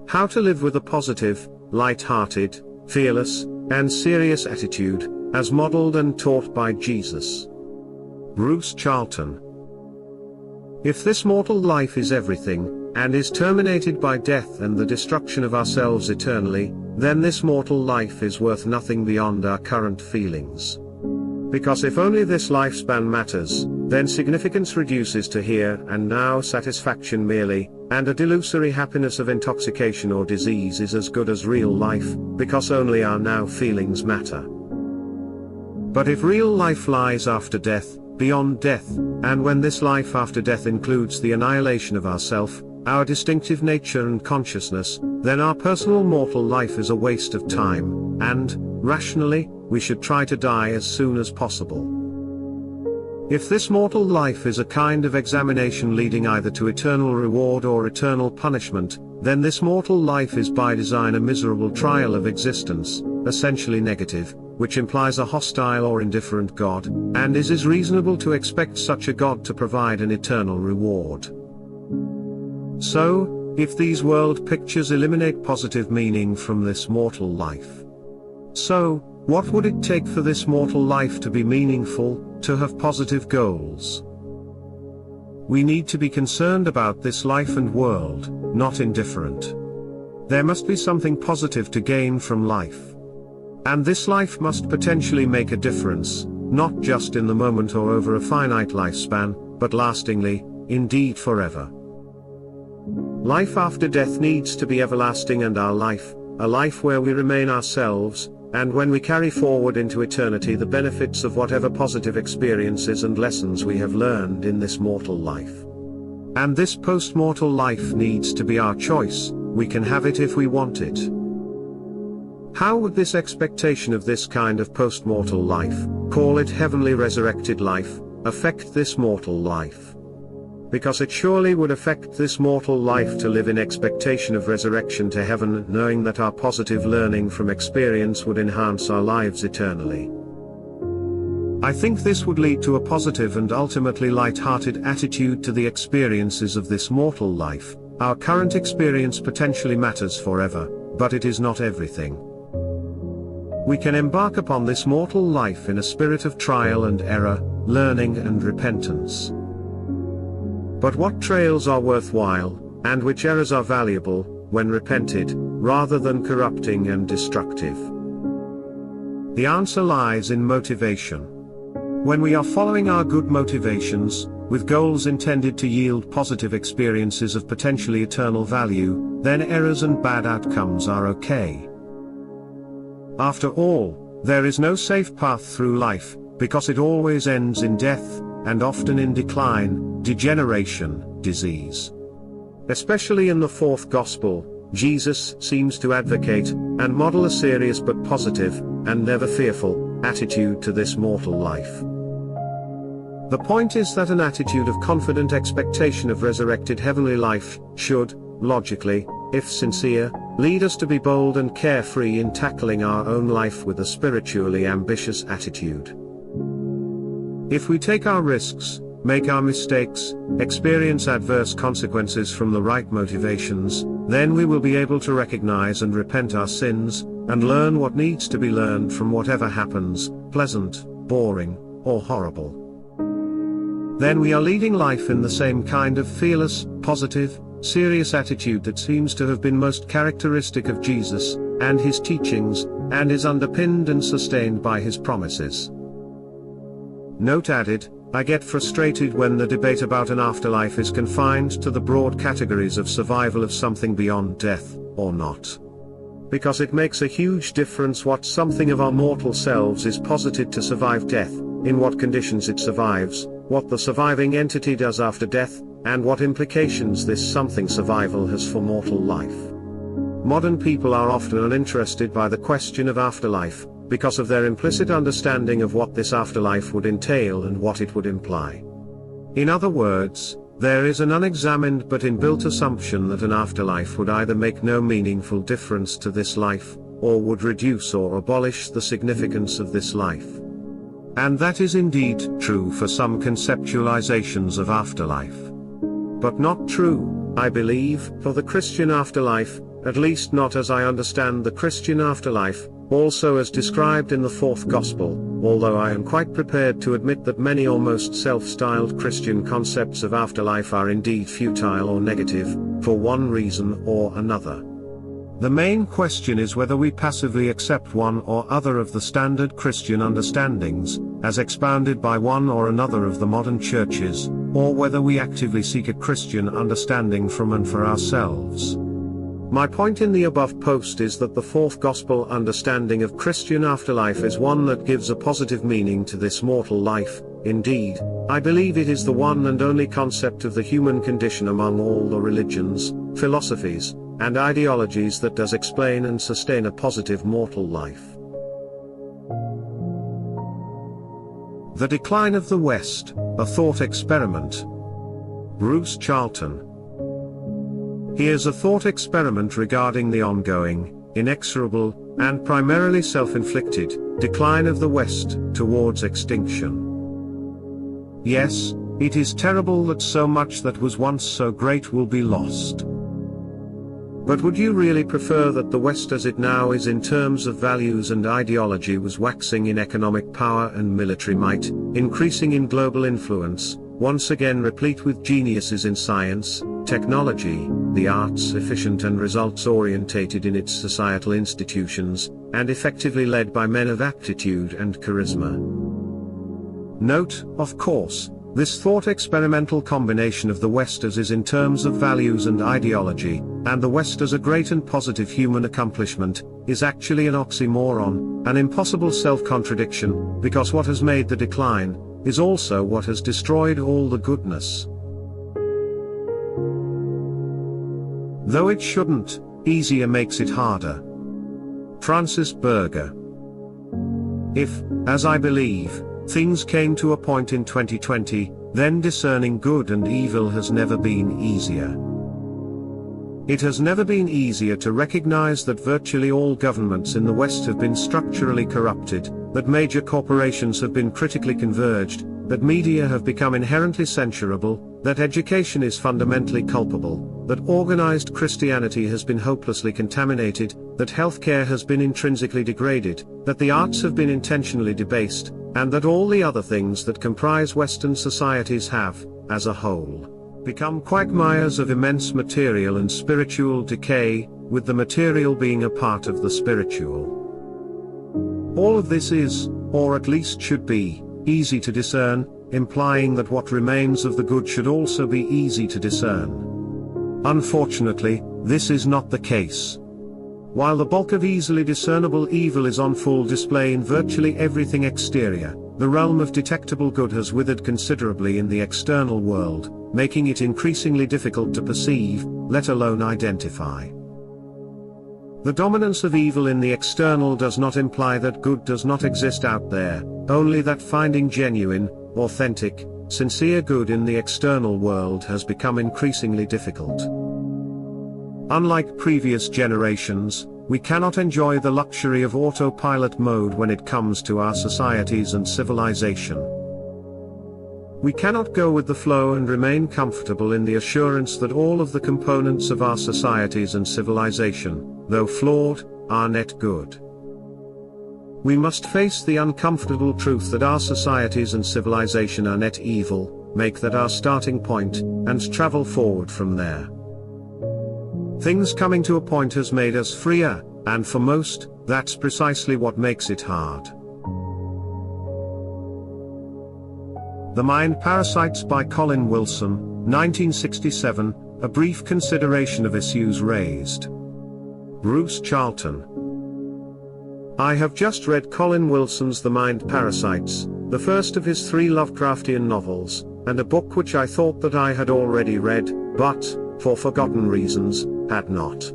How to live with a positive, light-hearted, fearless, and serious attitude, as modeled and taught by Jesus. Bruce Charlton. If this mortal life is everything, and is terminated by death and the destruction of ourselves eternally, then this mortal life is worth nothing beyond our current feelings. Because if only this lifespan matters, then significance reduces to here and now satisfaction merely, and a delusory happiness of intoxication or disease is as good as real life, because only our now feelings matter. But if real life lies after death, beyond death, and when this life after death includes the annihilation of ourself, our distinctive nature and consciousness, then our personal mortal life is a waste of time, and, rationally, we should try to die as soon as possible. If this mortal life is a kind of examination leading either to eternal reward or eternal punishment, then this mortal life is by design a miserable trial of existence, essentially negative, which implies a hostile or indifferent God, and is it reasonable to expect such a God to provide an eternal reward? So, if these world pictures eliminate positive meaning from this mortal life, so, what would it take for this mortal life to be meaningful, to have positive goals? We need to be concerned about this life and world, not indifferent. There must be something positive to gain from life. And this life must potentially make a difference, not just in the moment or over a finite lifespan, but lastingly, indeed forever. Life after death needs to be everlasting, and our life, a life where we remain ourselves, and when we carry forward into eternity the benefits of whatever positive experiences and lessons we have learned in this mortal life. And this post-mortal life needs to be our choice, we can have it if we want it. How would this expectation of this kind of post-mortal life, call it heavenly resurrected life, affect this mortal life? Because it surely would affect this mortal life to live in expectation of resurrection to heaven, knowing that our positive learning from experience would enhance our lives eternally. I think this would lead to a positive and ultimately light-hearted attitude to the experiences of this mortal life. Our current experience potentially matters forever, but it is not everything. We can embark upon this mortal life in a spirit of trial and error, learning and repentance. But what trails are worthwhile, and which errors are valuable, when repented, rather than corrupting and destructive? The answer lies in motivation. When we are following our good motivations, with goals intended to yield positive experiences of potentially eternal value, then errors and bad outcomes are okay. After all, there is no safe path through life, because it always ends in death, and often in decline, degeneration, disease. Especially in the fourth gospel, Jesus seems to advocate, and model a serious but positive, and never fearful, attitude to this mortal life. The point is that an attitude of confident expectation of resurrected heavenly life, should, logically, if sincere, lead us to be bold and carefree in tackling our own life with a spiritually ambitious attitude. If we take our risks, make our mistakes, experience adverse consequences from the right motivations, then we will be able to recognize and repent our sins, and learn what needs to be learned from whatever happens, pleasant, boring, or horrible. Then we are leading life in the same kind of fearless, positive, serious attitude that seems to have been most characteristic of Jesus, and his teachings, and is underpinned and sustained by his promises. Note added, I get frustrated when the debate about an afterlife is confined to the broad categories of survival of something beyond death, or not. Because it makes a huge difference what something of our mortal selves is posited to survive death, in what conditions it survives, what the surviving entity does after death, and what implications this something survival has for mortal life. Modern people are often uninterested by the question of afterlife, because of their implicit understanding of what this afterlife would entail and what it would imply. In other words, there is an unexamined but inbuilt assumption that an afterlife would either make no meaningful difference to this life, or would reduce or abolish the significance of this life. And that is indeed true for some conceptualizations of afterlife. But not true, I believe, for the Christian afterlife, at least not as I understand the Christian afterlife, also as described in the fourth Gospel, although I am quite prepared to admit that many almost self-styled Christian concepts of afterlife are indeed futile or negative, for one reason or another. The main question is whether we passively accept one or other of the standard Christian understandings, as expounded by one or another of the modern churches, or whether we actively seek a Christian understanding from and for ourselves. My point in the above post is that the fourth Gospel understanding of Christian afterlife is one that gives a positive meaning to this mortal life. Indeed, I believe it is the one and only concept of the human condition among all the religions, philosophies, and ideologies that does explain and sustain a positive mortal life. The Decline of the West, a Thought Experiment. Bruce Charlton. Here's a thought experiment regarding the ongoing, inexorable, and primarily self-inflicted, decline of the West towards extinction. Yes, it is terrible that so much that was once so great will be lost. But would you really prefer that the West as it now is in terms of values and ideology was waxing in economic power and military might, increasing in global influence, once again replete with geniuses in science, technology, the arts, efficient and results-orientated in its societal institutions, and effectively led by men of aptitude and charisma? Note, of course, this thought-experimental combination of the West as is in terms of values and ideology, and the West as a great and positive human accomplishment, is actually an oxymoron, an impossible self-contradiction, because what has made the decline is also what has destroyed all the goodness. Though it shouldn't, easier makes it harder. Francis Berger. If, as I believe, things came to a point in 2020, then discerning good and evil has never been easier. It has never been easier to recognize that virtually all governments in the West have been structurally corrupted, that major corporations have been critically converged, that media have become inherently censurable, that education is fundamentally culpable, that organized Christianity has been hopelessly contaminated, that healthcare has been intrinsically degraded, that the arts have been intentionally debased, and that all the other things that comprise Western societies have, as a whole, become quagmires of immense material and spiritual decay, with the material being a part of the spiritual. All of this is, or at least should be, easy to discern, implying that what remains of the good should also be easy to discern. Unfortunately, this is not the case. While the bulk of easily discernible evil is on full display in virtually everything exterior, the realm of detectable good has withered considerably in the external world, making it increasingly difficult to perceive, let alone identify. The dominance of evil in the external does not imply that good does not exist out there, only that finding genuine, authentic, sincere good in the external world has become increasingly difficult. Unlike previous generations, we cannot enjoy the luxury of autopilot mode when it comes to our societies and civilization. We cannot go with the flow and remain comfortable in the assurance that all of the components of our societies and civilization, though flawed, are net good. We must face the uncomfortable truth that our societies and civilization are net evil, make that our starting point, and travel forward from there. Things coming to a point has made us freer, and for most, that's precisely what makes it hard. The Mind Parasites by Colin Wilson, 1967, a brief consideration of issues raised. Bruce Charlton. I have just read Colin Wilson's The Mind Parasites, the first of his 3 Lovecraftian novels, and a book which I thought that I had already read, but, for forgotten reasons, had not.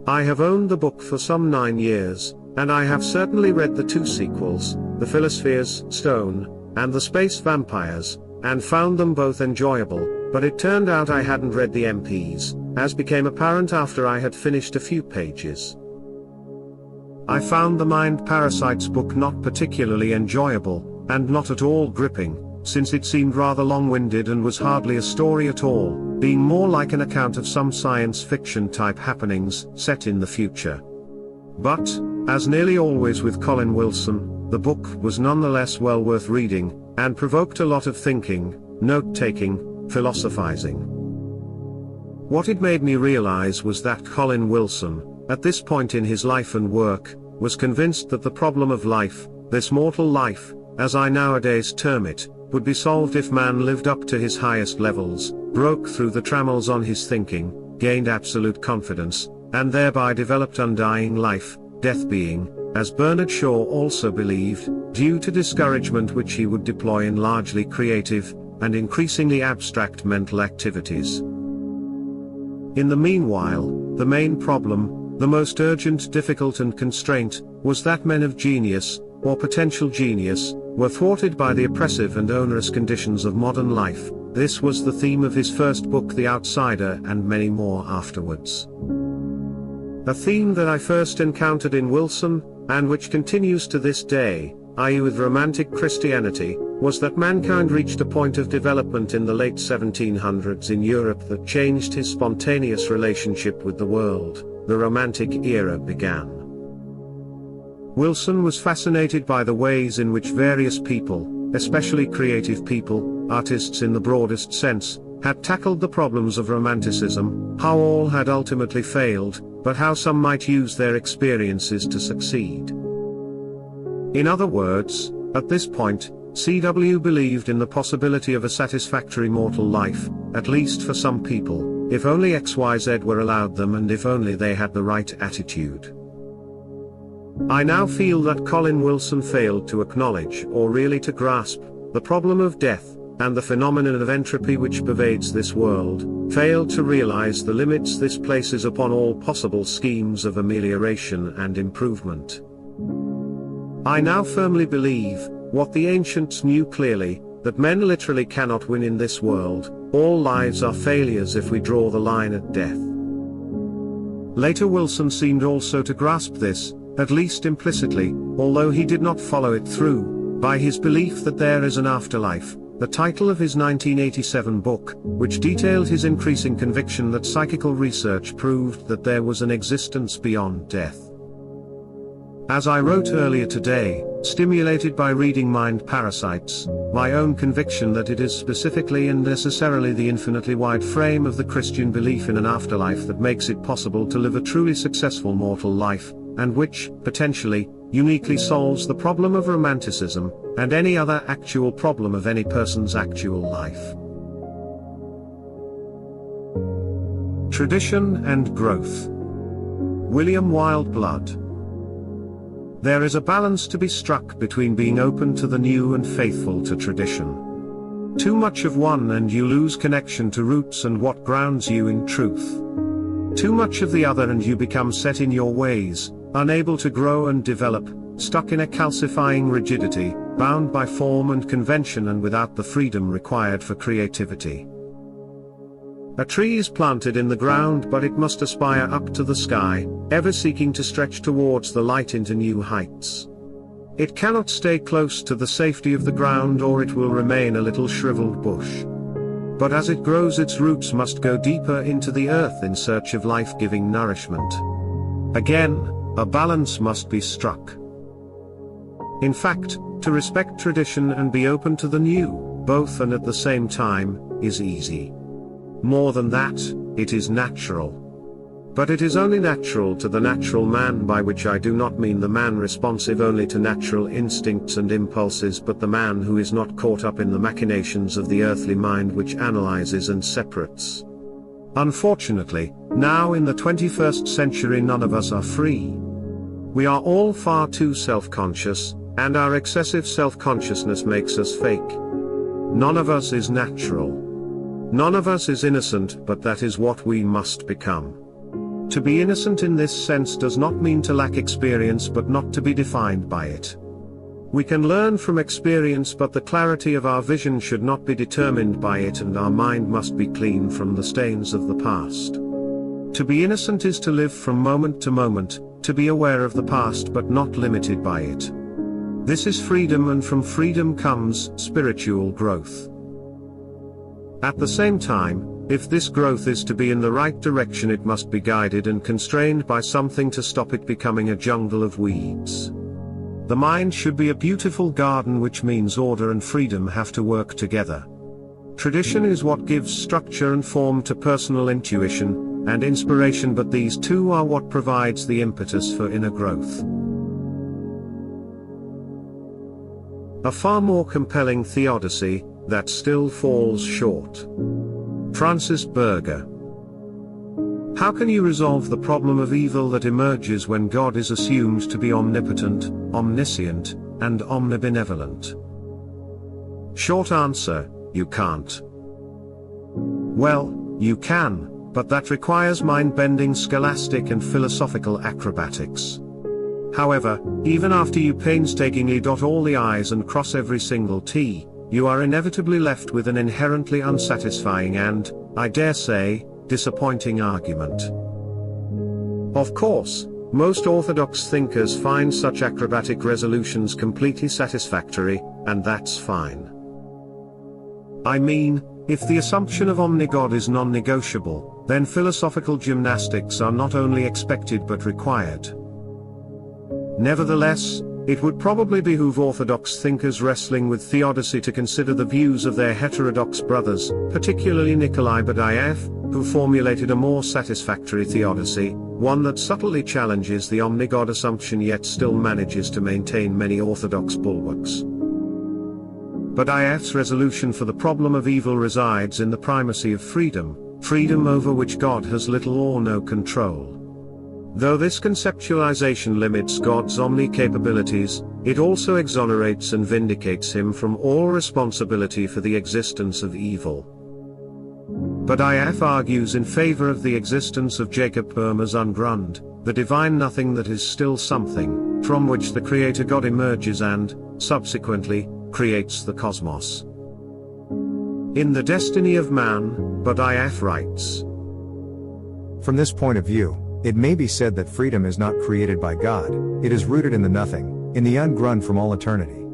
I have owned the book for some 9 years, and I have certainly read the 2 sequels, The Philosphere's Stone, and The Space Vampires, and found them both enjoyable, but it turned out I hadn't read the MPs, as became apparent after I had finished a few pages. I found the Mind Parasites book not particularly enjoyable, and not at all gripping, since it seemed rather long-winded and was hardly a story at all, being more like an account of some science fiction type happenings set in the future. But, as nearly always with Colin Wilson, the book was nonetheless well worth reading, and provoked a lot of thinking, note-taking, philosophizing. What it made me realize was that Colin Wilson, at this point in his life and work, was convinced that the problem of life, this mortal life, as I nowadays term it, would be solved if man lived up to his highest levels, broke through the trammels on his thinking, gained absolute confidence, and thereby developed undying life, death being, as Bernard Shaw also believed, due to discouragement which he would deploy in largely creative, and increasingly abstract mental activities. In the meanwhile, the main problem, the most urgent, difficult and constraint, was that men of genius, or potential genius, were thwarted by the oppressive and onerous conditions of modern life. This was the theme of his first book The Outsider and many more afterwards. A theme that I first encountered in Wilson, and which continues to this day, i.e. with Romantic Christianity, was that mankind reached a point of development in the late 1700s in Europe that changed his spontaneous relationship with the world. The Romantic era began. Wilson was fascinated by the ways in which various people, especially creative people, artists in the broadest sense, had tackled the problems of Romanticism, how all had ultimately failed, but how some might use their experiences to succeed. In other words, at this point, CW believed in the possibility of a satisfactory mortal life, at least for some people, if only XYZ were allowed them and if only they had the right attitude. I now feel that Colin Wilson failed to acknowledge or really to grasp the problem of death, and the phenomenon of entropy which pervades this world, failed to realize the limits this places upon all possible schemes of amelioration and improvement. I now firmly believe, what the ancients knew clearly, that men literally cannot win in this world. All lives are failures if we draw the line at death. Later Wilson seemed also to grasp this, at least implicitly, although he did not follow it through, by his belief that there is an afterlife, the title of his 1987 book, which detailed his increasing conviction that psychical research proved that there was an existence beyond death. As I wrote earlier today, stimulated by reading Mind Parasites, my own conviction that it is specifically and necessarily the infinitely wide frame of the Christian belief in an afterlife that makes it possible to live a truly successful mortal life, and which, potentially, uniquely solves the problem of Romanticism, and any other actual problem of any person's actual life. Tradition and growth. William Wildblood. There is a balance to be struck between being open to the new and faithful to tradition. Too much of one and you lose connection to roots and what grounds you in truth. Too much of the other and you become set in your ways, unable to grow and develop, stuck in a calcifying rigidity, bound by form and convention and without the freedom required for creativity. A tree is planted in the ground but it must aspire up to the sky, ever seeking to stretch towards the light into new heights. It cannot stay close to the safety of the ground or it will remain a little shriveled bush. But as it grows its roots must go deeper into the earth in search of life-giving nourishment. Again, a balance must be struck. In fact, to respect tradition and be open to the new, both and at the same time, is easy. More than that, it is natural. But it is only natural to the natural man, by which I do not mean the man responsive only to natural instincts and impulses, but the man who is not caught up in the machinations of the earthly mind which analyzes and separates. Unfortunately, now in the 21st century none of us are free. We are all far too self-conscious, and our excessive self-consciousness makes us fake. None of us is natural. None of us is innocent, but that is what we must become. To be innocent in this sense does not mean to lack experience but not to be defined by it. We can learn from experience, but the clarity of our vision should not be determined by it, and our mind must be clean from the stains of the past. To be innocent is to live from moment to moment, to be aware of the past but not limited by it. This is freedom, and from freedom comes spiritual growth. At the same time, if this growth is to be in the right direction, it must be guided and constrained by something to stop it becoming a jungle of weeds. The mind should be a beautiful garden, which means order and freedom have to work together. Tradition is what gives structure and form to personal intuition and inspiration, but these two are what provides the impetus for inner growth. A far more compelling theodicy, that still falls short. Francis Berger. How can you resolve the problem of evil that emerges when God is assumed to be omnipotent, omniscient, and omnibenevolent? Short answer: you can't. Well, you can, but that requires mind-bending scholastic and philosophical acrobatics. However, even after you painstakingly dot all the I's and cross every single T, you are inevitably left with an inherently unsatisfying and, I dare say, disappointing argument. Of course, most orthodox thinkers find such acrobatic resolutions completely satisfactory, and that's fine. I mean, if the assumption of omnigod is non-negotiable, then philosophical gymnastics are not only expected but required. Nevertheless, it would probably behoove orthodox thinkers wrestling with theodicy to consider the views of their heterodox brothers, particularly Nikolai Badaev, who formulated a more satisfactory theodicy, one that subtly challenges the omnigod assumption yet still manages to maintain many orthodox bulwarks. Badaev's resolution for the problem of evil resides in the primacy of freedom, freedom over which God has little or no control. Though this conceptualization limits God's omni-capabilities, it also exonerates and vindicates him from all responsibility for the existence of evil. Badaev argues in favor of the existence of Jacob Boehmer's ungrund, the divine nothing that is still something, from which the Creator God emerges and, subsequently, creates the cosmos. In The Destiny of Man, Badaev writes, From this point of view, it may be said that freedom is not created by God, it is rooted in the nothing, in the ungrund from all eternity.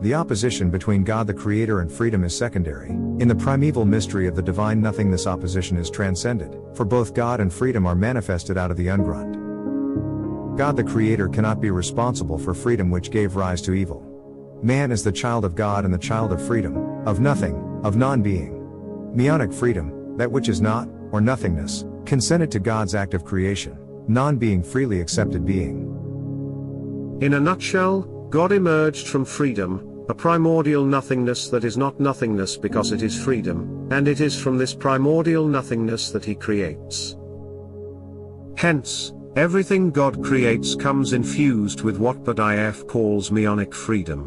The opposition between God the Creator and freedom is secondary. In the primeval mystery of the divine nothing, this opposition is transcended, for both God and freedom are manifested out of the ungrund. God the Creator cannot be responsible for freedom which gave rise to evil. Man is the child of God and the child of freedom, of nothing, of non-being. Meonic freedom, that which is not, or nothingness, consented to God's act of creation, non-being freely accepted being. In a nutshell, God emerged from freedom, a primordial nothingness that is not nothingness because it is freedom, and it is from this primordial nothingness that he creates. Hence, everything God creates comes infused with what Badaev calls meonic freedom.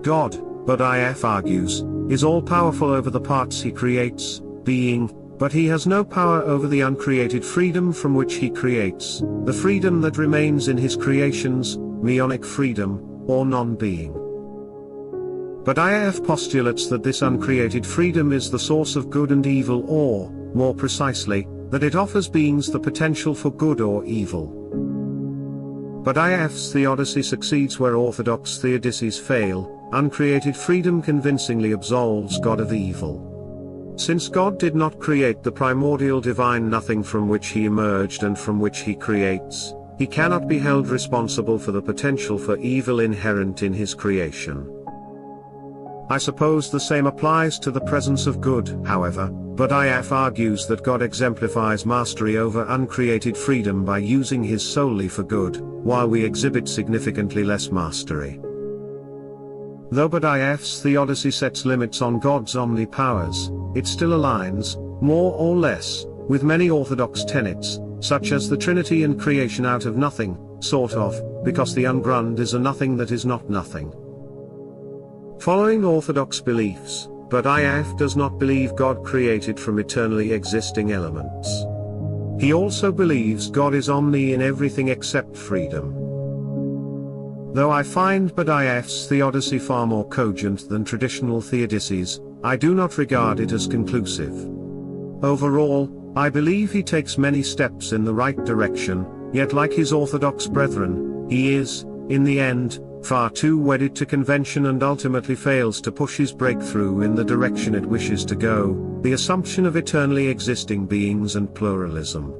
God, Badaev argues, is all-powerful over the parts he creates, being, but he has no power over the uncreated freedom from which he creates, the freedom that remains in his creations, meonic freedom, or non-being. Badaev postulates that this uncreated freedom is the source of good and evil, or, more precisely, that it offers beings the potential for good or evil. Badaev's theodicy succeeds where orthodox theodicies fail. Uncreated freedom convincingly absolves God of evil. Since God did not create the primordial divine nothing from which he emerged and from which he creates, he cannot be held responsible for the potential for evil inherent in his creation. I suppose the same applies to the presence of good, however. Badaev argues that God exemplifies mastery over uncreated freedom by using his solely for good, while we exhibit significantly less mastery. Though Badaev's theodicy sets limits on God's omnipowers, it still aligns, more or less, with many orthodox tenets, such as the Trinity and creation out of nothing, sort of, because the ungrund is a nothing that is not nothing. Following orthodox beliefs, Badaev does not believe God created from eternally existing elements. He also believes God is omni in everything except freedom. Though I find Badaev's theodicy far more cogent than traditional theodicies, I do not regard it as conclusive. Overall, I believe he takes many steps in the right direction, yet like his orthodox brethren, he is, in the end, far too wedded to convention and ultimately fails to push his breakthrough in the direction it wishes to go, the assumption of eternally existing beings and pluralism.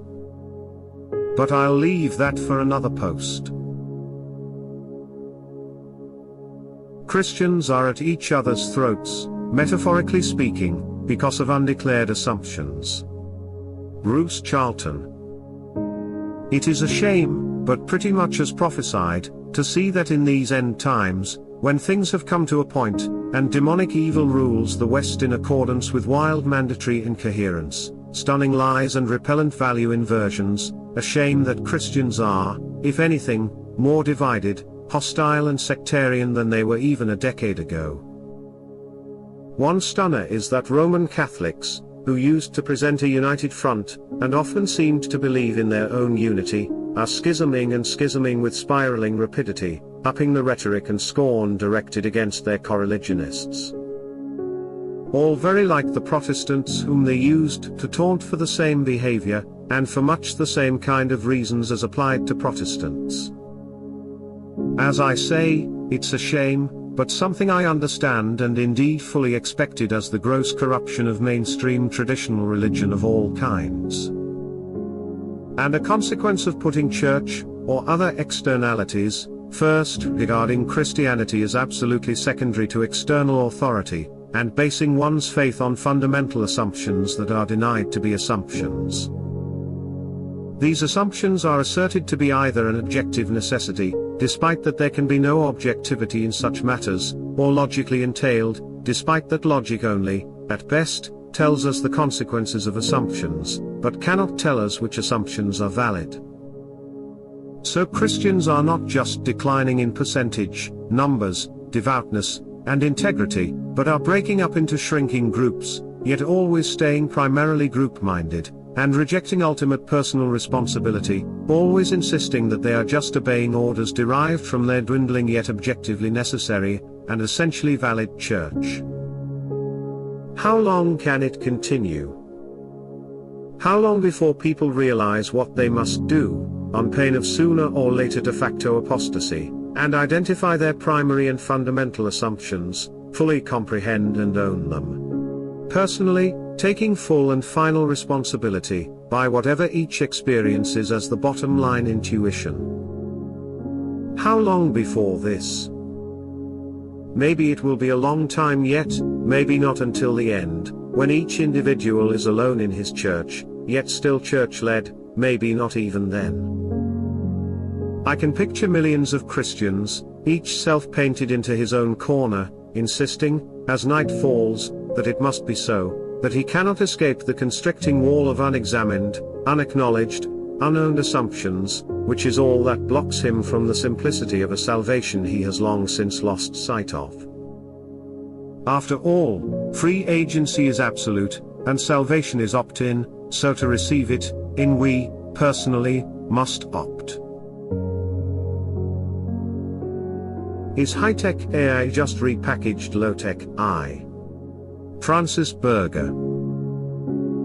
But I'll leave that for another post. Christians are at each other's throats, metaphorically speaking, because of undeclared assumptions. Bruce Charlton. It is a shame, but pretty much as prophesied, to see that in these end times, when things have come to a point, and demonic evil rules the West in accordance with wild mandatory incoherence, stunning lies and repellent value inversions, a shame that Christians are, if anything, more divided, hostile and sectarian than they were even a decade ago. One stunner is that Roman Catholics, who used to present a united front, and often seemed to believe in their own unity, are schisming with spiraling rapidity, upping the rhetoric and scorn directed against their coreligionists. All very like the Protestants whom they used to taunt for the same behavior, and for much the same kind of reasons as applied to Protestants. As I say, it's a shame, but something I understand and indeed fully expected as the gross corruption of mainstream traditional religion of all kinds. And a consequence of putting church, or other externalities, first regarding Christianity as absolutely secondary to external authority, and basing one's faith on fundamental assumptions that are denied to be assumptions. These assumptions are asserted to be either an objective necessity, despite that there can be no objectivity in such matters, or logically entailed, despite that logic only, at best, tells us the consequences of assumptions, but cannot tell us which assumptions are valid. So Christians are not just declining in percentage, numbers, devoutness, and integrity, but are breaking up into shrinking groups, yet always staying primarily group-minded, and rejecting ultimate personal responsibility, always insisting that they are just obeying orders derived from their dwindling yet objectively necessary, and essentially valid church. How long can it continue? How long before people realize what they must do, on pain of sooner or later de facto apostasy, and identify their primary and fundamental assumptions, fully comprehend and own them? Personally, taking full and final responsibility, by whatever each experiences as the bottom line intuition. How long before this? Maybe it will be a long time yet, maybe not until the end, when each individual is alone in his church, yet still church-led, maybe not even then. I can picture millions of Christians, each self-painted into his own corner, insisting, as night falls, that it must be so, that he cannot escape the constricting wall of unexamined, unacknowledged, unowned assumptions, which is all that blocks him from the simplicity of a salvation he has long since lost sight of. After all, free agency is absolute, and salvation is opt-in, so to receive it, we, personally, must opt. Is high-tech AI just repackaged low-tech AI? Francis Berger.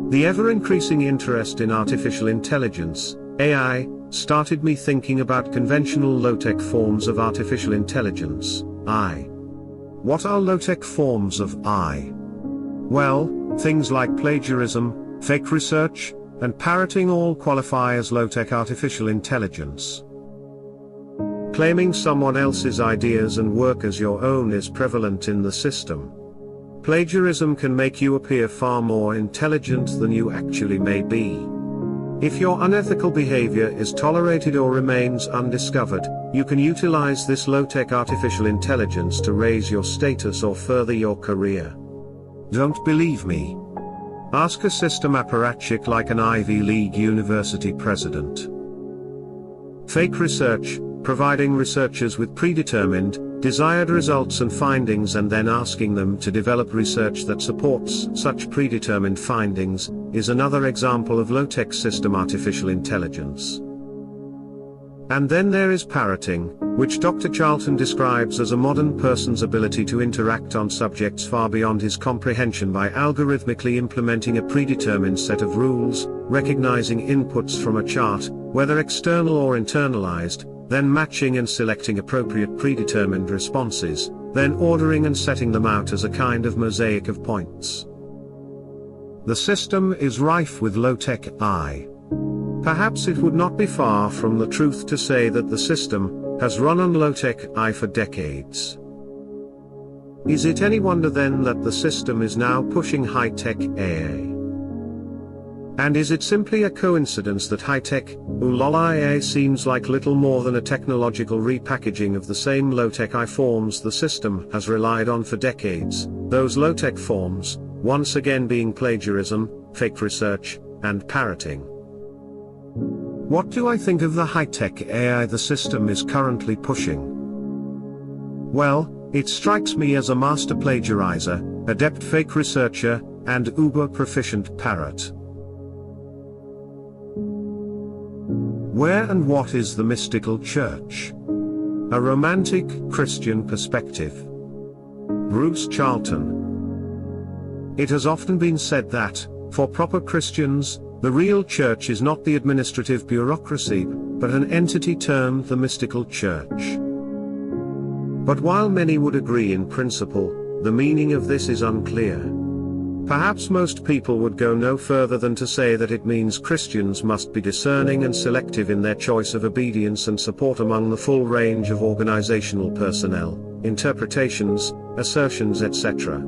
The ever-increasing interest in artificial intelligence, AI, started me thinking about conventional low-tech forms of artificial intelligence, AI. What are low-tech forms of AI? Well, things like plagiarism, fake research, and parroting all qualify as low-tech artificial intelligence. Claiming someone else's ideas and work as your own is prevalent in the system. Plagiarism can make you appear far more intelligent than you actually may be. If your unethical behavior is tolerated or remains undiscovered, you can utilize this low-tech artificial intelligence to raise your status or further your career. Don't believe me? Ask a system apparatchik like an Ivy League university president. Fake research, providing researchers with predetermined, desired results and findings and then asking them to develop research that supports such predetermined findings, is another example of low-tech system artificial intelligence. And then there is parroting, which Dr. Charlton describes as a modern person's ability to interact on subjects far beyond his comprehension by algorithmically implementing a predetermined set of rules, recognizing inputs from a chart, whether external or internalized, then matching and selecting appropriate predetermined responses, then ordering and setting them out as a kind of mosaic of points. The system is rife with low-tech I. Perhaps it would not be far from the truth to say that the system has run on low-tech I for decades. Is it any wonder then that the system is now pushing high-tech AA? And is it simply a coincidence that high-tech IA seems like little more than a technological repackaging of the same low-tech I forms the system has relied on for decades, those low-tech forms, once again being plagiarism, fake research, and parroting? What do I think of the high-tech AI the system is currently pushing? Well, it strikes me as a master plagiarizer, adept fake researcher, and uber-proficient parrot. Where and what is the mystical church? A romantic Christian perspective. Bruce Charlton. It has often been said that, for proper Christians, the real church is not the administrative bureaucracy, but an entity termed the mystical church. But while many would agree in principle, the meaning of this is unclear. Perhaps most people would go no further than to say that it means Christians must be discerning and selective in their choice of obedience and support among the full range of organizational personnel, interpretations, assertions, etc.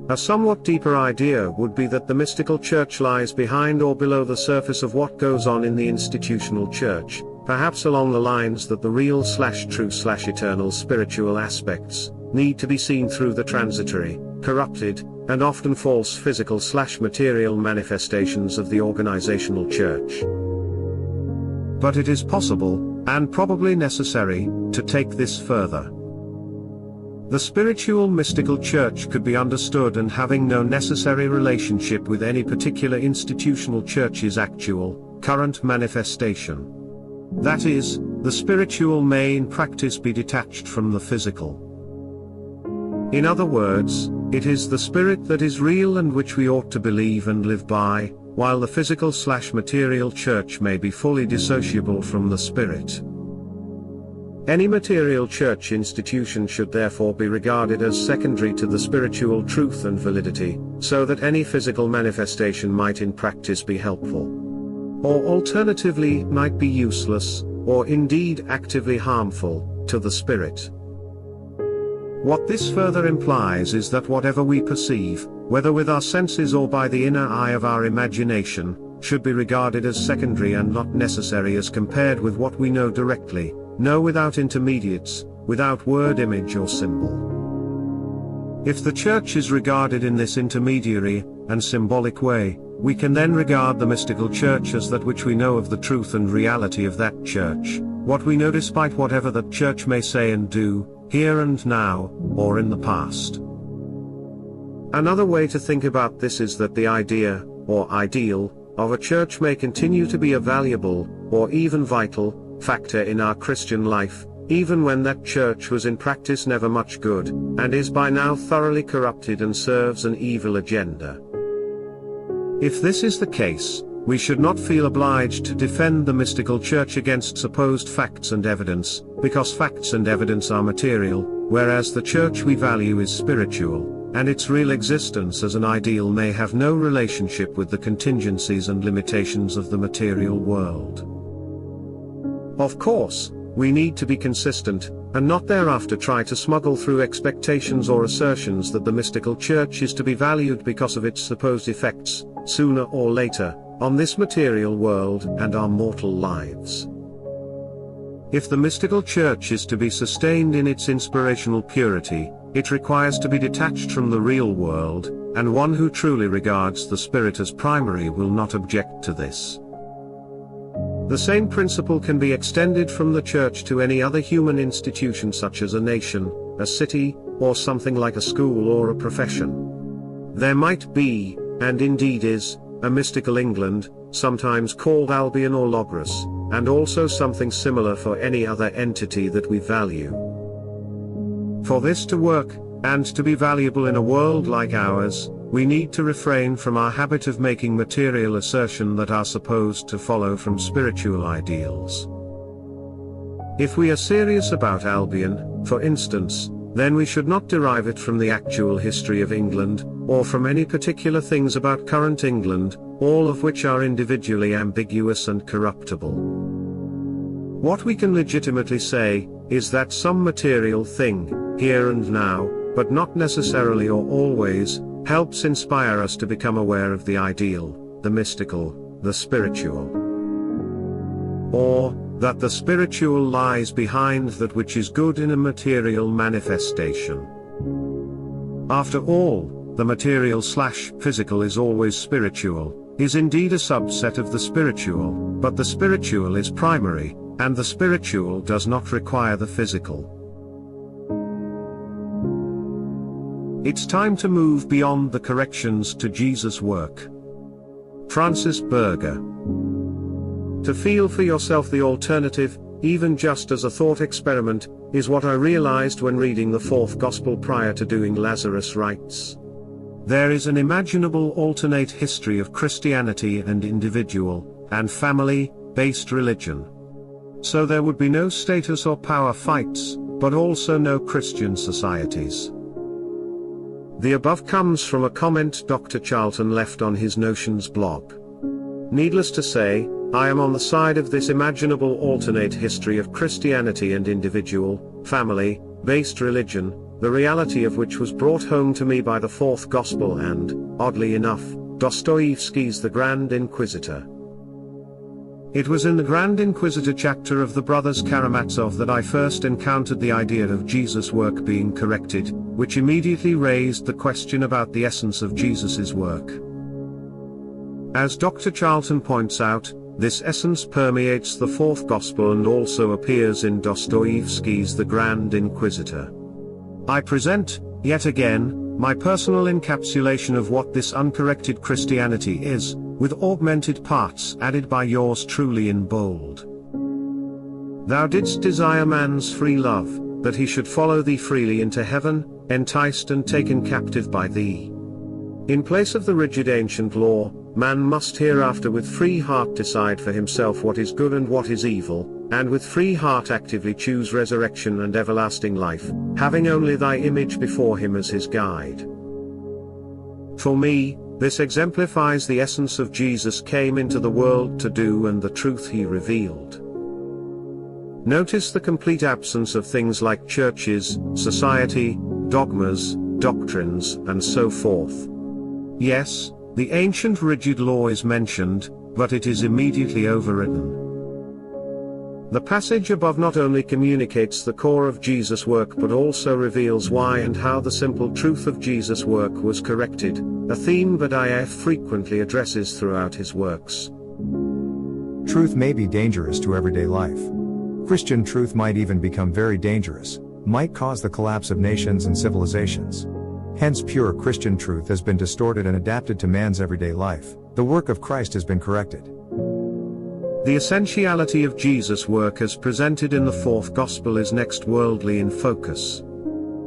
A somewhat deeper idea would be that the mystical church lies behind or below the surface of what goes on in the institutional church, perhaps along the lines that the real/true/eternal spiritual aspects need to be seen through the transitory, corrupted, and often false physical/material manifestations of the organizational church. But it is possible, and probably necessary, to take this further. The spiritual mystical church could be understood and having no necessary relationship with any particular institutional church's actual, current manifestation. That is, the spiritual may in practice be detached from the physical. In other words, it is the spirit that is real and which we ought to believe and live by, while the physical/material church may be fully dissociable from the spirit. Any material church institution should therefore be regarded as secondary to the spiritual truth and validity, so that any physical manifestation might in practice be helpful. Or alternatively, might be useless, or indeed actively harmful, to the spirit. What this further implies is that whatever we perceive, whether with our senses or by the inner eye of our imagination, should be regarded as secondary and not necessary as compared with what we know directly, know without intermediates, without word, image or symbol. If the church is regarded in this intermediary and symbolic way, we can then regard the mystical church as that which we know of the truth and reality of that church, what we know despite whatever that church may say and do, here and now, or in the past. Another way to think about this is that the idea, or ideal, of a church may continue to be a valuable, or even vital, factor in our Christian life, even when that church was in practice never much good, and is by now thoroughly corrupted and serves an evil agenda. If this is the case, we should not feel obliged to defend the mystical church against supposed facts and evidence, because facts and evidence are material, whereas the church we value is spiritual, and its real existence as an ideal may have no relationship with the contingencies and limitations of the material world. Of course, we need to be consistent, and not thereafter try to smuggle through expectations or assertions that the mystical church is to be valued because of its supposed effects, sooner or later, on this material world and our mortal lives. If the mystical church is to be sustained in its inspirational purity, it requires to be detached from the real world, and one who truly regards the spirit as primary will not object to this. The same principle can be extended from the church to any other human institution such as a nation, a city, or something like a school or a profession. There might be, and indeed is, a mystical England, sometimes called Albion or Logos, and also something similar for any other entity that we value. For this to work, and to be valuable in a world like ours, we need to refrain from our habit of making material assertions that are supposed to follow from spiritual ideals. If we are serious about Albion, for instance, then we should not derive it from the actual history of England, or from any particular things about current England, all of which are individually ambiguous and corruptible. What we can legitimately say, is that some material thing, here and now, but not necessarily or always, helps inspire us to become aware of the ideal, the mystical, the spiritual. Or, that the spiritual lies behind that which is good in a material manifestation. After all, the material/physical is always spiritual, is indeed a subset of the spiritual, but the spiritual is primary, and the spiritual does not require the physical. It's time to move beyond the corrections to Jesus' work. Francis Berger. To feel for yourself the alternative, even just as a thought experiment, is what I realized when reading the fourth gospel prior to doing Lazarus Rites. There is an imaginable alternate history of Christianity and individual, and family-based religion. So there would be no status or power fights, but also no Christian societies. The above comes from a comment Dr. Charlton left on his Notions blog. Needless to say, I am on the side of this imaginable alternate history of Christianity and individual, family-based religion, the reality of which was brought home to me by the fourth gospel and, oddly enough, Dostoevsky's The Grand Inquisitor. It was in the Grand Inquisitor chapter of the Brothers Karamazov that I first encountered the idea of Jesus' work being corrected, which immediately raised the question about the essence of Jesus' work. As Dr. Charlton points out, this essence permeates the fourth gospel and also appears in Dostoevsky's The Grand Inquisitor. I present, yet again, my personal encapsulation of what this uncorrected Christianity is, with augmented parts added by yours truly in bold. Thou didst desire man's free love, that he should follow thee freely into heaven, enticed and taken captive by thee. In place of the rigid ancient law, man must hereafter with free heart decide for himself what is good and what is evil, and with free heart actively choose resurrection and everlasting life, having only thy image before him as his guide. For me, this exemplifies the essence of Jesus came into the world to do and the truth he revealed. Notice the complete absence of things like churches, society, dogmas, doctrines, and so forth. Yes, the ancient rigid law is mentioned, but it is immediately overridden. The passage above not only communicates the core of Jesus' work but also reveals why and how the simple truth of Jesus' work was corrected, a theme that IF frequently addresses throughout his works. Truth may be dangerous to everyday life. Christian truth might even become very dangerous, might cause the collapse of nations and civilizations. Hence pure Christian truth has been distorted and adapted to man's everyday life. The work of Christ has been corrected. The essentiality of Jesus' work as presented in the fourth gospel is next worldly in focus.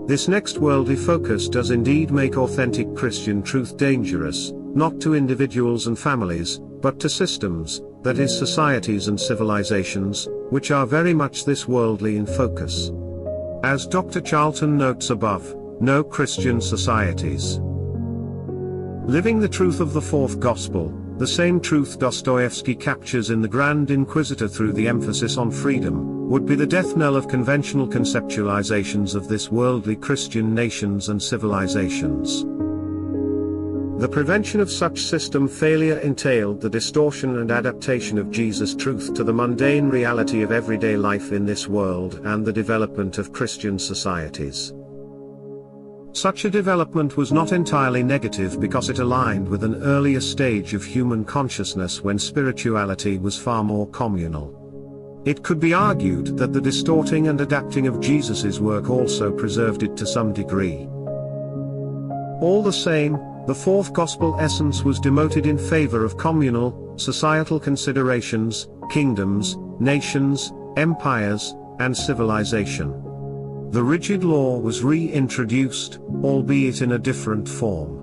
This next worldly focus does indeed make authentic Christian truth dangerous, not to individuals and families, but to systems, that is societies and civilizations, which are very much this worldly in focus. As Dr. Charlton notes above, no Christian societies. Living the truth of the fourth gospel, the same truth Dostoevsky captures in The Grand Inquisitor through the emphasis on freedom, would be the death knell of conventional conceptualizations of this worldly Christian nations and civilizations. The prevention of such system failure entailed the distortion and adaptation of Jesus' truth to the mundane reality of everyday life in this world and the development of Christian societies. Such a development was not entirely negative because it aligned with an earlier stage of human consciousness when spirituality was far more communal. It could be argued that the distorting and adapting of Jesus' work also preserved it to some degree. All the same, the fourth gospel essence was demoted in favor of communal, societal considerations, kingdoms, nations, empires, and civilization. The rigid law was reintroduced, albeit in a different form.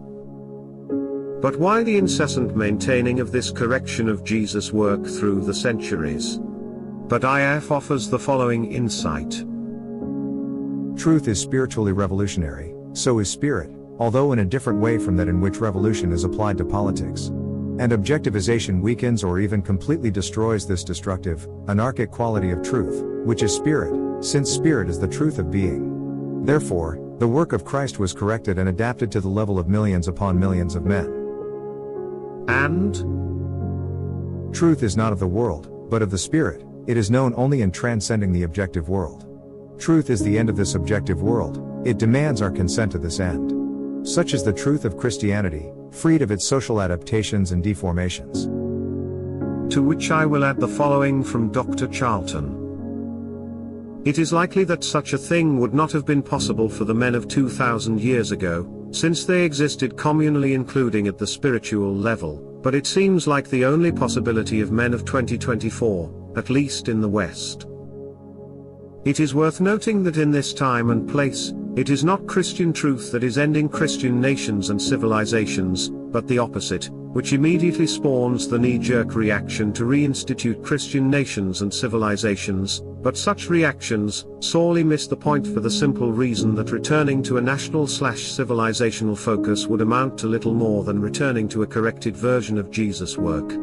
But why the incessant maintaining of this correction of Jesus' work through the centuries? but IF offers the following insight. Truth is spiritually revolutionary, so is spirit, although in a different way from that in which revolution is applied to politics. And objectivization weakens or even completely destroys this destructive, anarchic quality of truth, which is spirit, since spirit is the truth of being. Therefore, the work of Christ was corrected and adapted to the level of millions upon millions of men. And truth is not of the world, but of the spirit. It is known only in transcending the objective world. Truth is the end of this objective world. It demands our consent to this end. Such is the truth of Christianity, freed of its social adaptations and deformations. To which I will add the following from Dr. Charlton. It is likely that such a thing would not have been possible for the men of 2,000 years ago, since they existed communally including at the spiritual level, but it seems like the only possibility of men of 2024, at least in the West. It is worth noting that in this time and place, it is not Christian truth that is ending Christian nations and civilizations, but the opposite, which immediately spawns the knee-jerk reaction to reinstitute Christian nations and civilizations, but such reactions sorely miss the point for the simple reason that returning to a national/civilizational focus would amount to little more than returning to a corrected version of Jesus' work.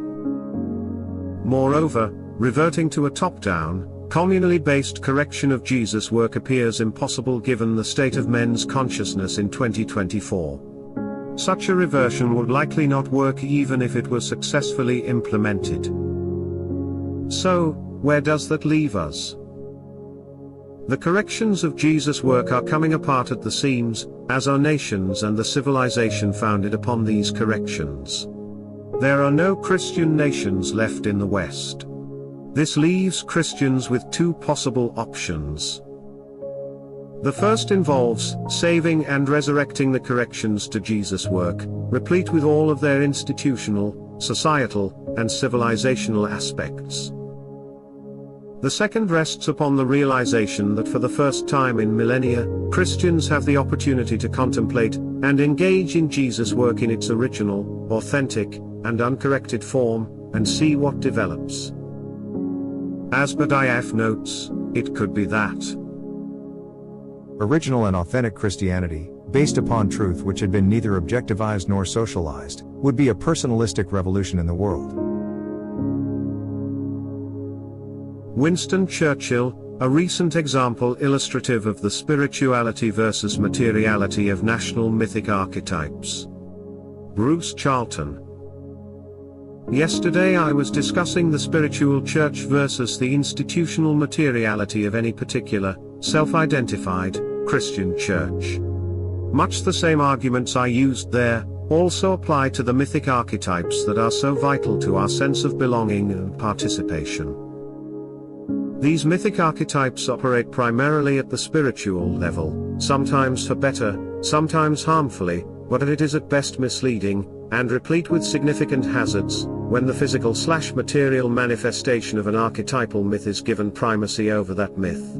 Moreover, reverting to a top-down, communally based correction of Jesus' work appears impossible given the state of men's consciousness in 2024. Such a reversion would likely not work even if it were successfully implemented. So, where does that leave us? The corrections of Jesus' work are coming apart at the seams, as are nations and the civilization founded upon these corrections. There are no Christian nations left in the West. This leaves Christians with two possible options. The first involves saving and resurrecting the corrections to Jesus' work, replete with all of their institutional, societal, and civilizational aspects. The second rests upon the realization that for the first time in millennia, Christians have the opportunity to contemplate and engage in Jesus' work in its original, authentic, and uncorrected form, and see what develops. As Badiaf notes, it could be that original and authentic Christianity, based upon truth which had been neither objectivized nor socialized, would be a personalistic revolution in the world. Winston Churchill, a recent example illustrative of the spirituality versus materiality of national mythic archetypes. Bruce Charlton. Yesterday I was discussing the spiritual church versus the institutional materiality of any particular, self-identified, Christian church. Much the same arguments I used there, also apply to the mythic archetypes that are so vital to our sense of belonging and participation. These mythic archetypes operate primarily at the spiritual level, sometimes for better, sometimes harmfully, but it is at best misleading, and replete with significant hazards, when the physical/material manifestation of an archetypal myth is given primacy over that myth.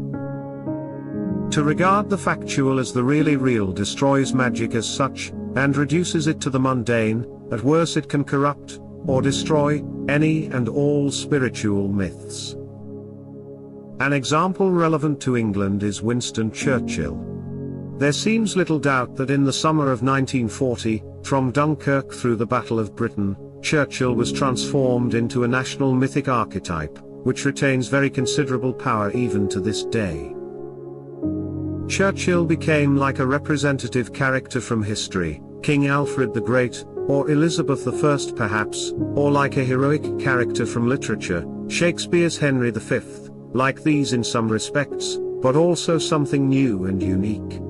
To regard the factual as the really real destroys magic as such, and reduces it to the mundane. At worst it can corrupt, or destroy, any and all spiritual myths. An example relevant to England is Winston Churchill. There seems little doubt that in the summer of 1940, from Dunkirk through the Battle of Britain, Churchill was transformed into a national mythic archetype, which retains very considerable power even to this day. Churchill became like a representative character from history, King Alfred the Great, or Elizabeth I perhaps, or like a heroic character from literature, Shakespeare's Henry V, like these in some respects, but also something new and unique.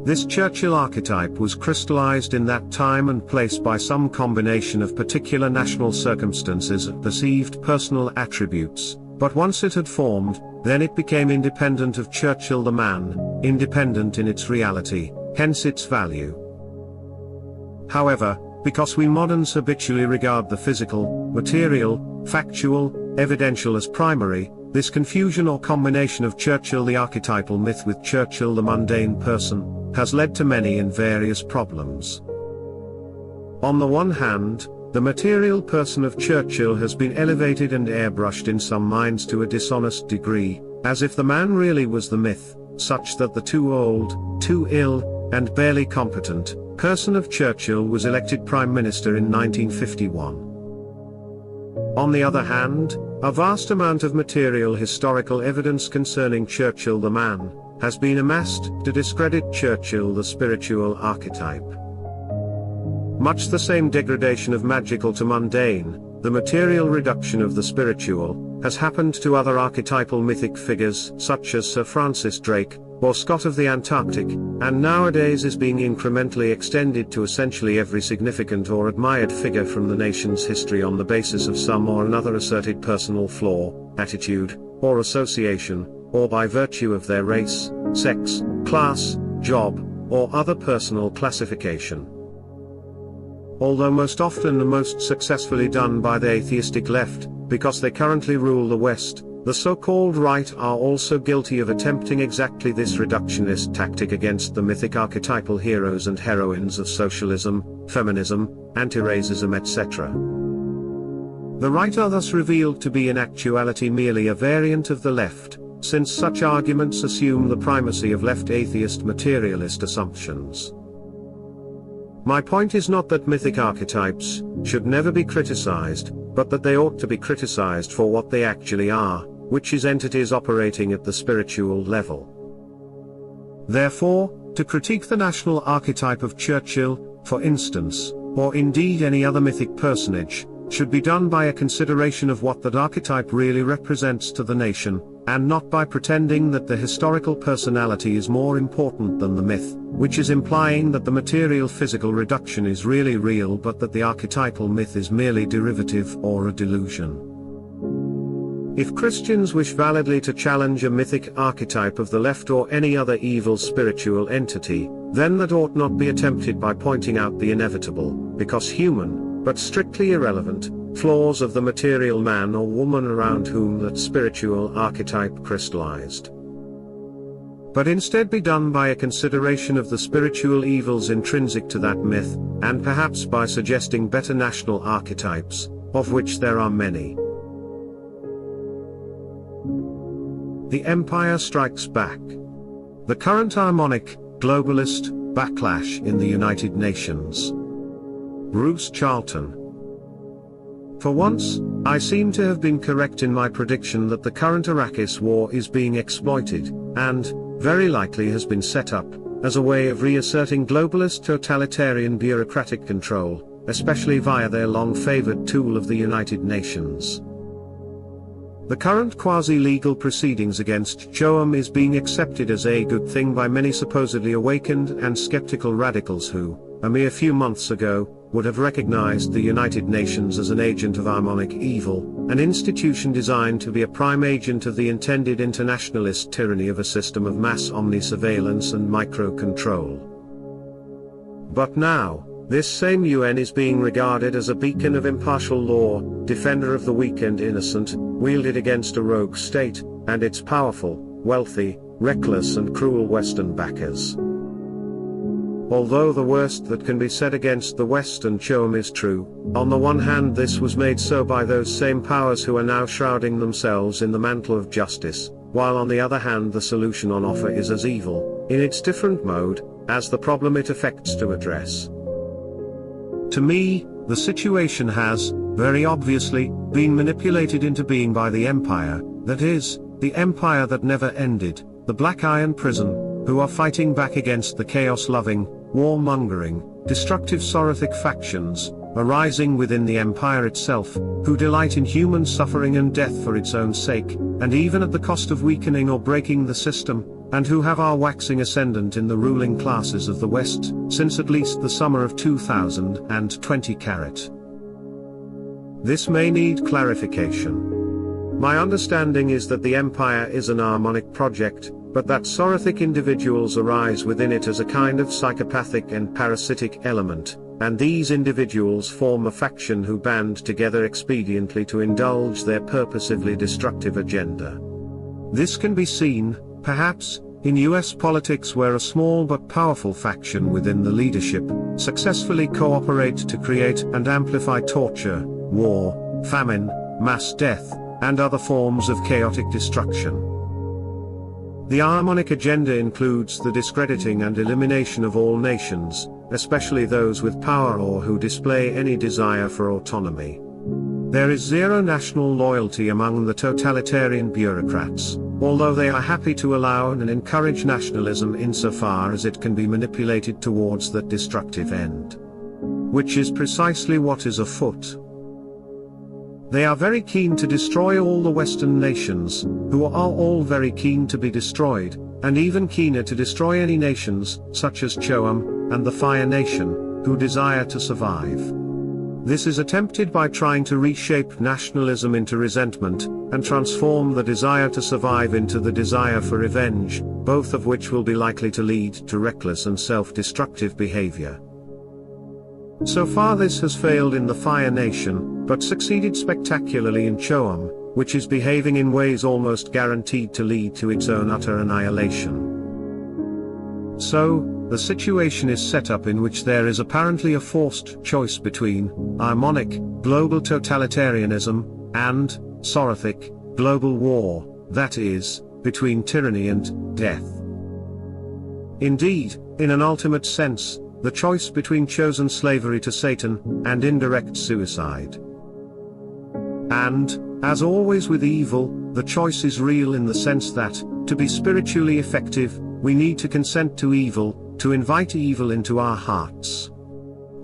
This Churchill archetype was crystallized in that time and place by some combination of particular national circumstances and perceived personal attributes, but once it had formed, then it became independent of Churchill the man, independent in its reality, hence its value. However, because we moderns habitually regard the physical, material, factual, evidential as primary, this confusion or combination of Churchill the archetypal myth with Churchill the mundane person, has led to many and various problems. On the one hand, the material person of Churchill has been elevated and airbrushed in some minds to a dishonest degree, as if the man really was the myth, such that the too old, too ill, and barely competent person of Churchill was elected Prime Minister in 1951. On the other hand, a vast amount of material historical evidence concerning Churchill the man has been amassed to discredit Churchill the spiritual archetype. Much the same degradation of magical to mundane, the material reduction of the spiritual, has happened to other archetypal mythic figures such as Sir Francis Drake, or Scott of the Antarctic, and nowadays is being incrementally extended to essentially every significant or admired figure from the nation's history on the basis of some or another asserted personal flaw, attitude, or association, or by virtue of their race, sex, class, job, or other personal classification. Although most often and most successfully done by the atheistic left, because they currently rule the West, the so-called right are also guilty of attempting exactly this reductionist tactic against the mythic archetypal heroes and heroines of socialism, feminism, anti-racism, etc. The right are thus revealed to be in actuality merely a variant of the left, since such arguments assume the primacy of left atheist materialist assumptions. My point is not that mythic archetypes should never be criticized, but that they ought to be criticized for what they actually are, which is entities operating at the spiritual level. Therefore, to critique the national archetype of Churchill, for instance, or indeed any other mythic personage, should be done by a consideration of what that archetype really represents to the nation, and not by pretending that the historical personality is more important than the myth, which is implying that the material physical reduction is really real but that the archetypal myth is merely derivative or a delusion. If Christians wish validly to challenge a mythic archetype of the left or any other evil spiritual entity, then that ought not be attempted by pointing out the inevitable, because human, but strictly irrelevant, flaws of the material man or woman around whom that spiritual archetype crystallized. But instead be done by a consideration of the spiritual evils intrinsic to that myth, and perhaps by suggesting better national archetypes, of which there are many. The Empire Strikes Back. The current Ahrimanic, globalist, backlash in the United Nations. Bruce Charlton. For once, I seem to have been correct in my prediction that the current Arrakis war is being exploited, and, very likely has been set up, as a way of reasserting globalist totalitarian bureaucratic control, especially via their long-favored tool of the United Nations. The current quasi-legal proceedings against Joam is being accepted as a good thing by many supposedly awakened and skeptical radicals who, a mere few months ago, would have recognized the United Nations as an agent of Ahrimanic evil, an institution designed to be a prime agent of the intended internationalist tyranny of a system of mass omni-surveillance and micro-control. But now, this same UN is being regarded as a beacon of impartial law, defender of the weak and innocent, wielded against a rogue state, and its powerful, wealthy, reckless and cruel Western backers. Although the worst that can be said against the West and Joam is true, on the one hand this was made so by those same powers who are now shrouding themselves in the mantle of justice, while on the other hand the solution on offer is as evil, in its different mode, as the problem it affects to address. To me, the situation has, very obviously, been manipulated into being by the Empire, that is, the Empire that never ended, the Black Iron Prison, who are fighting back against the chaos-loving, war-mongering, destructive Sorithic factions, arising within the Empire itself, who delight in human suffering and death for its own sake, and even at the cost of weakening or breaking the system, and who have our waxing ascendant in the ruling classes of the West, since at least the summer of 2020 carat. This may need clarification. My understanding is that the Empire is an Ahrimanic project, but that Sorithic individuals arise within it as a kind of psychopathic and parasitic element, and these individuals form a faction who band together expediently to indulge their purposively destructive agenda. This can be seen, perhaps, in US politics where a small but powerful faction within the leadership successfully cooperate to create and amplify torture, war, famine, mass death, and other forms of chaotic destruction. The Ahrimanic agenda includes the discrediting and elimination of all nations, especially those with power or who display any desire for autonomy. There is zero national loyalty among the totalitarian bureaucrats, although they are happy to allow and encourage nationalism insofar as it can be manipulated towards that destructive end. Which is precisely what is afoot. They are very keen to destroy all the Western nations, who are all very keen to be destroyed, and even keener to destroy any nations, such as Choam, and the Fire Nation, who desire to survive. This is attempted by trying to reshape nationalism into resentment, and transform the desire to survive into the desire for revenge, both of which will be likely to lead to reckless and self-destructive behavior. So far this has failed in the Fire Nation, but succeeded spectacularly in Choam, which is behaving in ways almost guaranteed to lead to its own utter annihilation. So, the situation is set up in which there is apparently a forced choice between Ahrimanic, global totalitarianism, and Sorothic, global war, that is, between tyranny and death. Indeed, in an ultimate sense, the choice between chosen slavery to Satan and indirect suicide. And, as always with evil, the choice is real in the sense that, to be spiritually effective, we need to consent to evil, to invite evil into our hearts.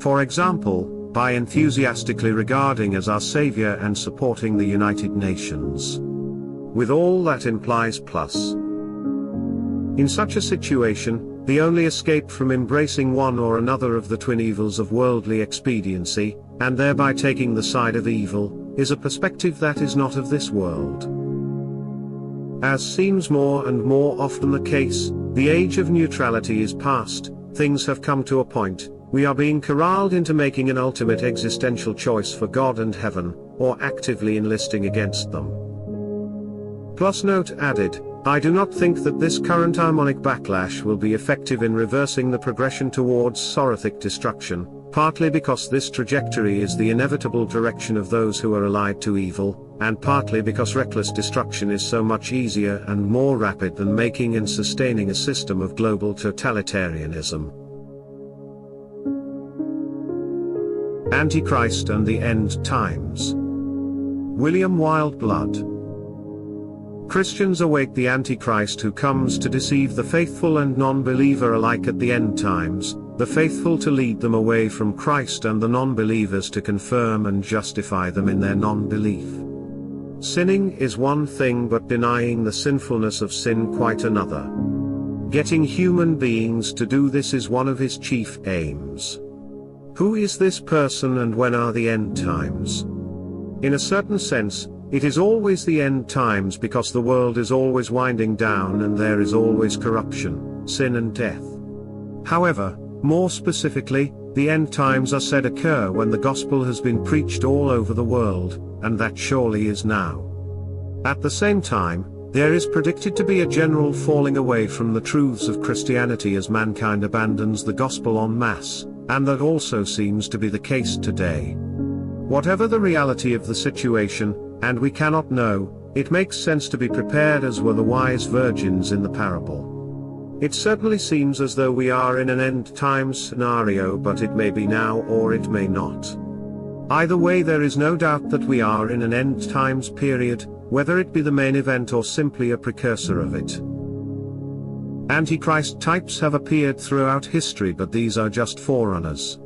For example, by enthusiastically regarding as our savior and supporting the United Nations. With all that implies plus. In such a situation, the only escape from embracing one or another of the twin evils of worldly expediency, and thereby taking the side of evil, is a perspective that is not of this world. As seems more and more often the case, the age of neutrality is past, things have come to a point, we are being corralled into making an ultimate existential choice for God and heaven, or actively enlisting against them. Plus note added, I do not think that this current Ahrimanic backlash will be effective in reversing the progression towards Sorothic destruction, partly because this trajectory is the inevitable direction of those who are allied to evil, and partly because reckless destruction is so much easier and more rapid than making and sustaining a system of global totalitarianism. Antichrist and the End Times. William Wildblood. Christians await the Antichrist who comes to deceive the faithful and non-believer alike at the end times, the faithful to lead them away from Christ and the non-believers to confirm and justify them in their non-belief. Sinning is one thing, but denying the sinfulness of sin quite another. Getting human beings to do this is one of his chief aims. Who is this person and when are the end times? In a certain sense, it is always the end times because the world is always winding down and there is always corruption, sin and death. However, more specifically, the end times are said occur when the gospel has been preached all over the world, and that surely is now. At the same time, there is predicted to be a general falling away from the truths of Christianity as mankind abandons the gospel en masse, and that also seems to be the case today. Whatever the reality of the situation, and we cannot know, it makes sense to be prepared as were the wise virgins in the parable. It certainly seems as though we are in an end times scenario, but it may be now or it may not. Either way, there is no doubt that we are in an end times period, whether it be the main event or simply a precursor of it. Antichrist types have appeared throughout history, but these are just forerunners.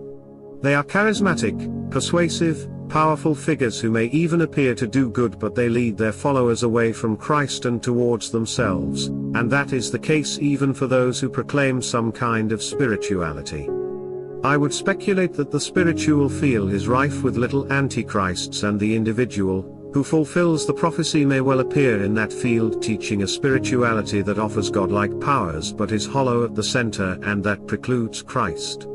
They are charismatic, persuasive, powerful figures who may even appear to do good, but they lead their followers away from Christ and towards themselves, and that is the case even for those who proclaim some kind of spirituality. I would speculate that the spiritual field is rife with little antichrists, and the individual who fulfills the prophecy may well appear in that field teaching a spirituality that offers godlike powers but is hollow at the center and that precludes Christ.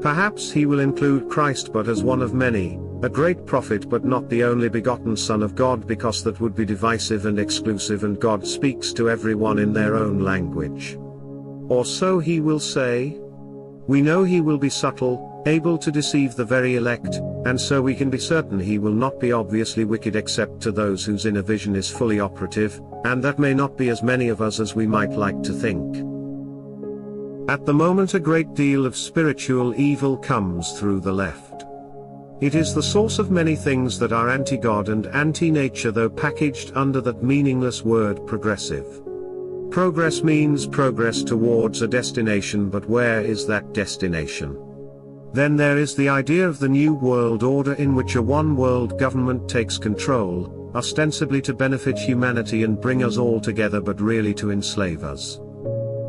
Perhaps he will include Christ but as one of many, a great prophet but not the only begotten Son of God, because that would be divisive and exclusive, and God speaks to everyone in their own language. Or so he will say. We know he will be subtle, able to deceive the very elect, and so we can be certain he will not be obviously wicked except to those whose inner vision is fully operative, and that may not be as many of us as we might like to think. At the moment a great deal of spiritual evil comes through the left. It is the source of many things that are anti-God and anti-nature, though packaged under that meaningless word progressive. Progress means progress towards a destination, but where is that destination? Then there is the idea of the New World Order, in which a one-world government takes control, ostensibly to benefit humanity and bring us all together, but really to enslave us.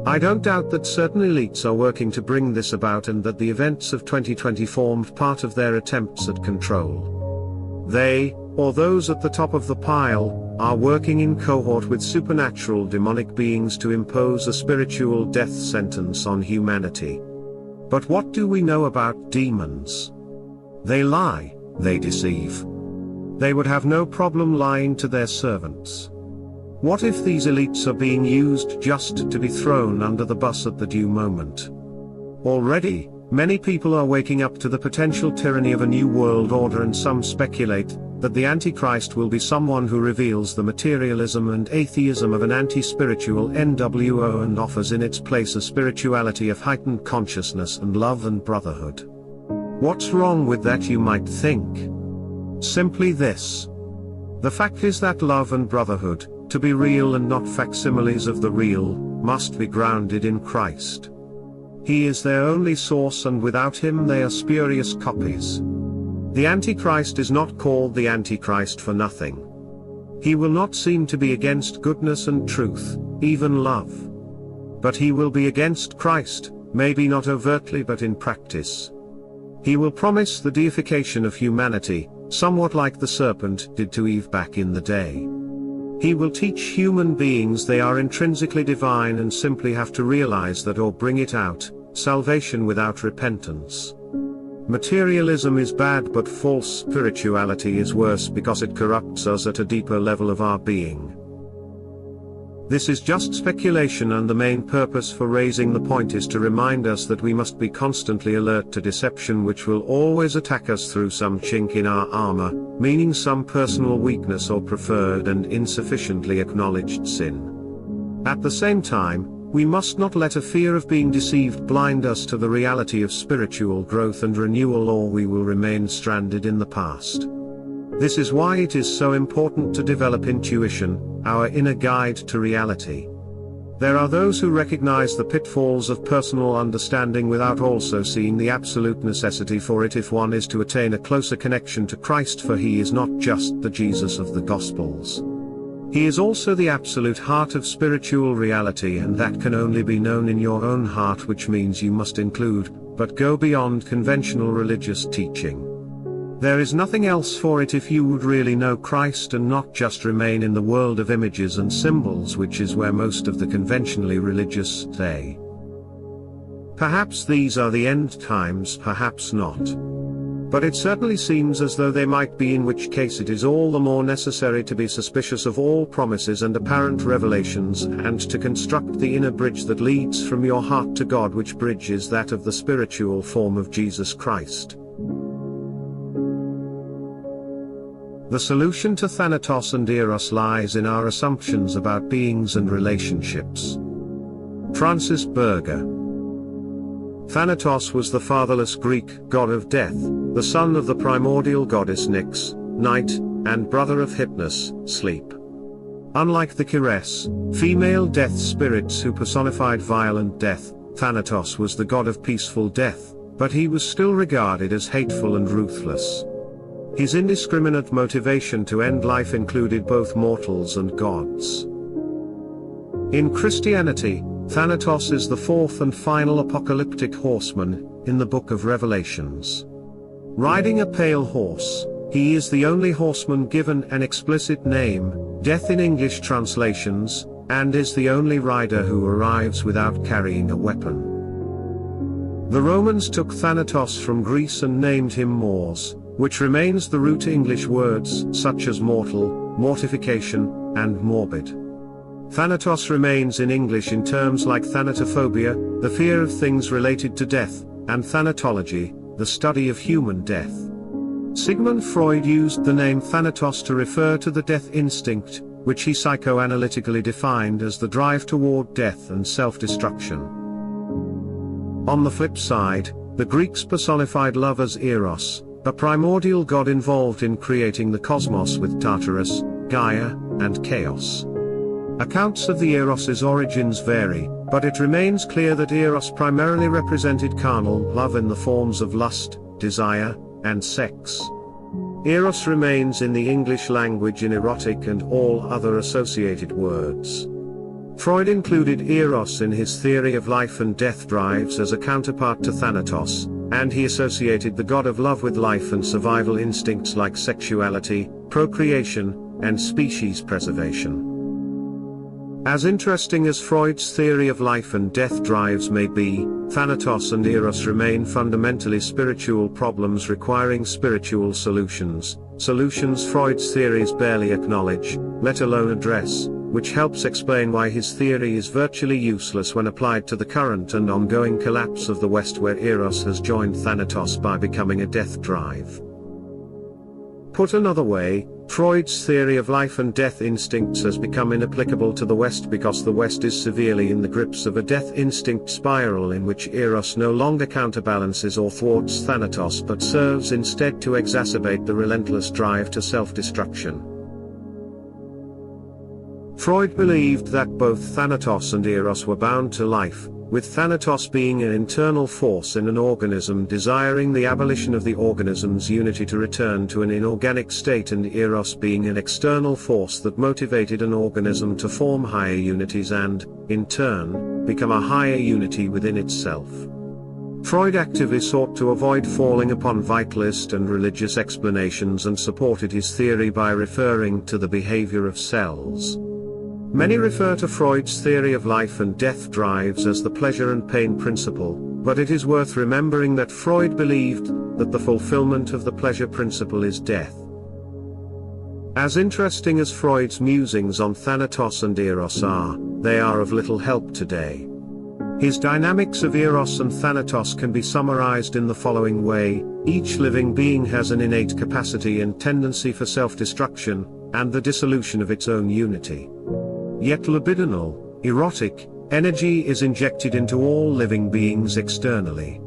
I don't doubt that certain elites are working to bring this about, and that the events of 2020 formed part of their attempts at control. They, or those at the top of the pile, are working in cohort with supernatural demonic beings to impose a spiritual death sentence on humanity. But what do we know about demons? They lie, they deceive. They would have no problem lying to their servants. What if these elites are being used just to be thrown under the bus at the due moment? Already, many people are waking up to the potential tyranny of a new world order, and some speculate that the Antichrist will be someone who reveals the materialism and atheism of an anti-spiritual NWO and offers in its place a spirituality of heightened consciousness and love and brotherhood. What's wrong with that, you might think? Simply this. The fact is that love and brotherhood, to be real and not facsimiles of the real, must be grounded in Christ. He is their only source, and without him they are spurious copies. The Antichrist is not called the Antichrist for nothing. He will not seem to be against goodness and truth, even love. But he will be against Christ, maybe not overtly but in practice. He will promise the deification of humanity, somewhat like the serpent did to Eve back in the day. He will teach human beings they are intrinsically divine and simply have to realize that, or bring it out, salvation without repentance. Materialism is bad, but false spirituality is worse because it corrupts us at a deeper level of our being. This is just speculation, and the main purpose for raising the point is to remind us that we must be constantly alert to deception, which will always attack us through some chink in our armor, meaning some personal weakness or preferred and insufficiently acknowledged sin. At the same time, we must not let a fear of being deceived blind us to the reality of spiritual growth and renewal, or we will remain stranded in the past. This is why it is so important to develop intuition, our inner guide to reality. There are those who recognize the pitfalls of personal understanding without also seeing the absolute necessity for it if one is to attain a closer connection to Christ, for he is not just the Jesus of the Gospels. He is also the absolute heart of spiritual reality, and that can only be known in your own heart, which means you must include, but go beyond conventional religious teaching. There is nothing else for it if you would really know Christ and not just remain in the world of images and symbols, which is where most of the conventionally religious stay. Perhaps these are the end times, perhaps not. But it certainly seems as though they might be, in which case it is all the more necessary to be suspicious of all promises and apparent revelations, and to construct the inner bridge that leads from your heart to God, which bridge is that of the spiritual form of Jesus Christ. The solution to Thanatos and Eros lies in our assumptions about beings and relationships. Francis Berger. Thanatos was the fatherless Greek god of death, the son of the primordial goddess Nyx, night, and brother of Hypnos, sleep. Unlike the Keres, female death spirits who personified violent death, Thanatos was the god of peaceful death, but he was still regarded as hateful and ruthless. His indiscriminate motivation to end life included both mortals and gods. In Christianity, Thanatos is the fourth and final apocalyptic horseman in the Book of Revelations. Riding a pale horse, he is the only horseman given an explicit name, Death in English translations, and is the only rider who arrives without carrying a weapon. The Romans took Thanatos from Greece and named him Mors, which remains the root English words such as mortal, mortification, and morbid. Thanatos remains in English in terms like thanatophobia, the fear of things related to death, and thanatology, the study of human death. Sigmund Freud used the name Thanatos to refer to the death instinct, which he psychoanalytically defined as the drive toward death and self-destruction. On the flip side, the Greeks personified love as Eros, a primordial god involved in creating the cosmos with Tartarus, Gaia, and chaos. Accounts of the Eros's origins vary, but it remains clear that Eros primarily represented carnal love in the forms of lust, desire, and sex. Eros remains in the English language in erotic and all other associated words. Freud included Eros in his theory of life and death drives as a counterpart to Thanatos, and he associated the god of love with life and survival instincts like sexuality, procreation, and species preservation. As interesting as Freud's theory of life and death drives may be, Thanatos and Eros remain fundamentally spiritual problems requiring spiritual solutions, solutions Freud's theories barely acknowledge, let alone address, which helps explain why his theory is virtually useless when applied to the current and ongoing collapse of the West, where Eros has joined Thanatos by becoming a death drive. Put another way, Freud's theory of life and death instincts has become inapplicable to the West because the West is severely in the grips of a death instinct spiral in which Eros no longer counterbalances or thwarts Thanatos but serves instead to exacerbate the relentless drive to self-destruction. Freud believed that both Thanatos and Eros were bound to life, with Thanatos being an internal force in an organism desiring the abolition of the organism's unity to return to an inorganic state, and Eros being an external force that motivated an organism to form higher unities and, in turn, become a higher unity within itself. Freud actively sought to avoid falling upon vitalist and religious explanations and supported his theory by referring to the behavior of cells. Many refer to Freud's theory of life and death drives as the pleasure and pain principle, but it is worth remembering that Freud believed that the fulfillment of the pleasure principle is death. As interesting as Freud's musings on Thanatos and Eros are, they are of little help today. His dynamics of Eros and Thanatos can be summarized in the following way: each living being has an innate capacity and tendency for self-destruction, and the dissolution of its own unity. Yet libidinal, erotic, energy is injected into all living beings externally.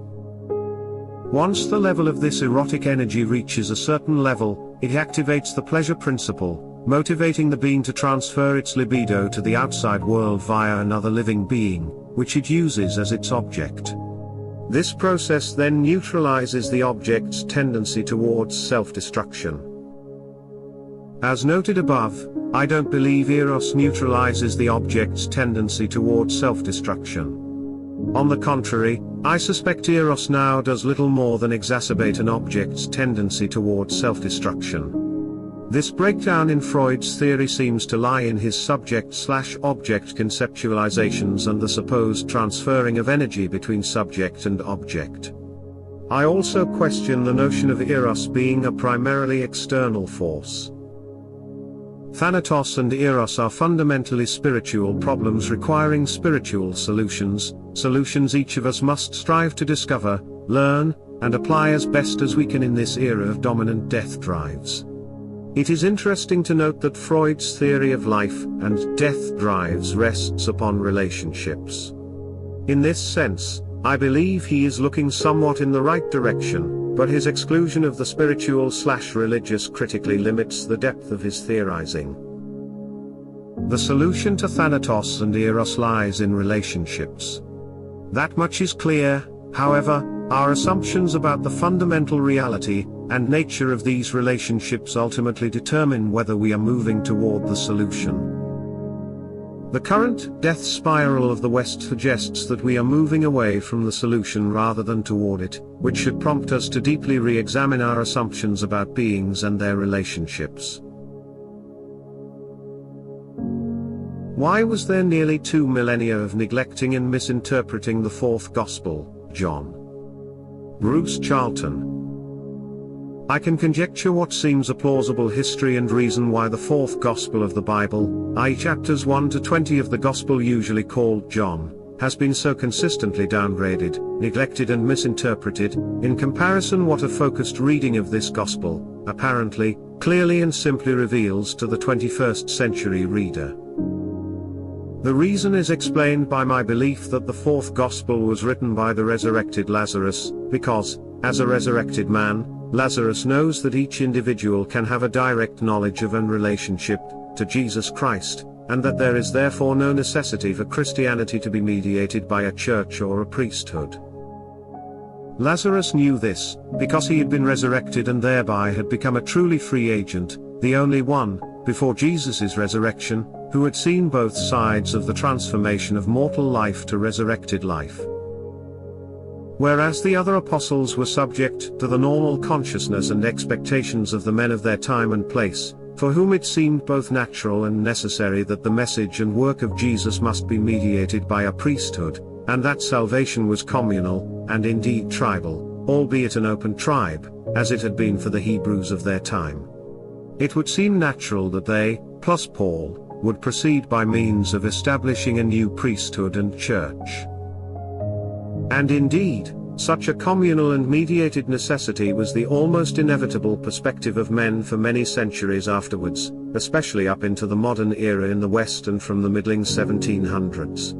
Once the level of this erotic energy reaches a certain level, it activates the pleasure principle, motivating the being to transfer its libido to the outside world via another living being, which it uses as its object. This process then neutralizes the object's tendency towards self-destruction. As noted above, I don't believe Eros neutralizes the object's tendency towards self-destruction. On the contrary, I suspect Eros now does little more than exacerbate an object's tendency towards self-destruction. This breakdown in Freud's theory seems to lie in his subject/object conceptualizations and the supposed transferring of energy between subject and object. I also question the notion of Eros being a primarily external force. Thanatos and Eros are fundamentally spiritual problems requiring spiritual solutions, solutions each of us must strive to discover, learn, and apply as best as we can in this era of dominant death drives. It is interesting to note that Freud's theory of life and death drives rests upon relationships. In this sense, I believe he is looking somewhat in the right direction, but his exclusion of the spiritual/religious critically limits the depth of his theorizing. The solution to Thanatos and Eros lies in relationships. That much is clear. However, our assumptions about the fundamental reality and nature of these relationships ultimately determine whether we are moving toward the solution. The current death spiral of the West suggests that we are moving away from the solution rather than toward it, which should prompt us to deeply re-examine our assumptions about beings and their relationships. Why was there nearly 2 millennia of neglecting and misinterpreting the fourth Gospel, John? Bruce Charlton. I can conjecture what seems a plausible history and reason why the fourth Gospel of the Bible, i.e. chapters 1 to 20 of the Gospel usually called John, has been so consistently downgraded, neglected and misinterpreted, in comparison what a focused reading of this Gospel, apparently, clearly and simply reveals to the 21st century reader. The reason is explained by my belief that the fourth Gospel was written by the resurrected Lazarus, because, as a resurrected man, Lazarus knows that each individual can have a direct knowledge of and relationship to Jesus Christ, and that there is therefore no necessity for Christianity to be mediated by a church or a priesthood. Lazarus knew this, because he had been resurrected and thereby had become a truly free agent, the only one, before Jesus' resurrection, who had seen both sides of the transformation of mortal life to resurrected life. Whereas the other apostles were subject to the normal consciousness and expectations of the men of their time and place, for whom it seemed both natural and necessary that the message and work of Jesus must be mediated by a priesthood, and that salvation was communal, and indeed tribal, albeit an open tribe, as it had been for the Hebrews of their time. It would seem natural that they, plus Paul, would proceed by means of establishing a new priesthood and church. And indeed, such a communal and mediated necessity was the almost inevitable perspective of men for many centuries afterwards, especially up into the modern era in the West and from the middling 1700s.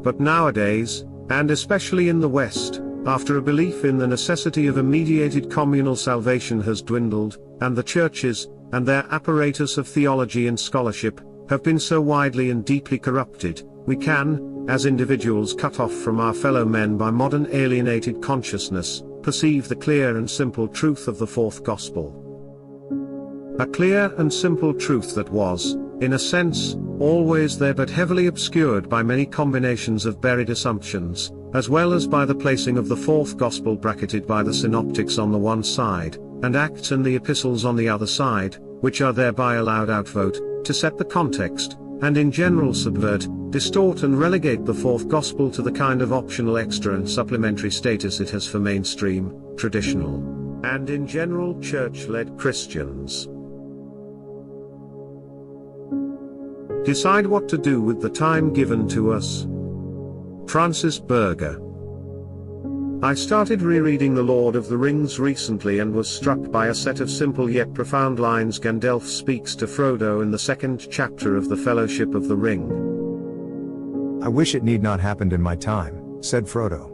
But nowadays, and especially in the West, after a belief in the necessity of a mediated communal salvation has dwindled, and the churches, and their apparatus of theology and scholarship, have been so widely and deeply corrupted, we can, as individuals cut off from our fellow men by modern alienated consciousness, perceive the clear and simple truth of the fourth Gospel. A clear and simple truth that was, in a sense, always there but heavily obscured by many combinations of buried assumptions, as well as by the placing of the fourth Gospel bracketed by the synoptics on the one side, and Acts and the epistles on the other side, which are thereby allowed outvote, to set the context, and in general subvert, distort and relegate the fourth Gospel to the kind of optional extra and supplementary status it has for mainstream, traditional, and in general church-led Christians. Decide what to do with the time given to us. Francis Berger. I started rereading The Lord of the Rings recently and was struck by a set of simple yet profound lines Gandalf speaks to Frodo in the second chapter of The Fellowship of the Ring. "I wish it need not happened in my time," said Frodo.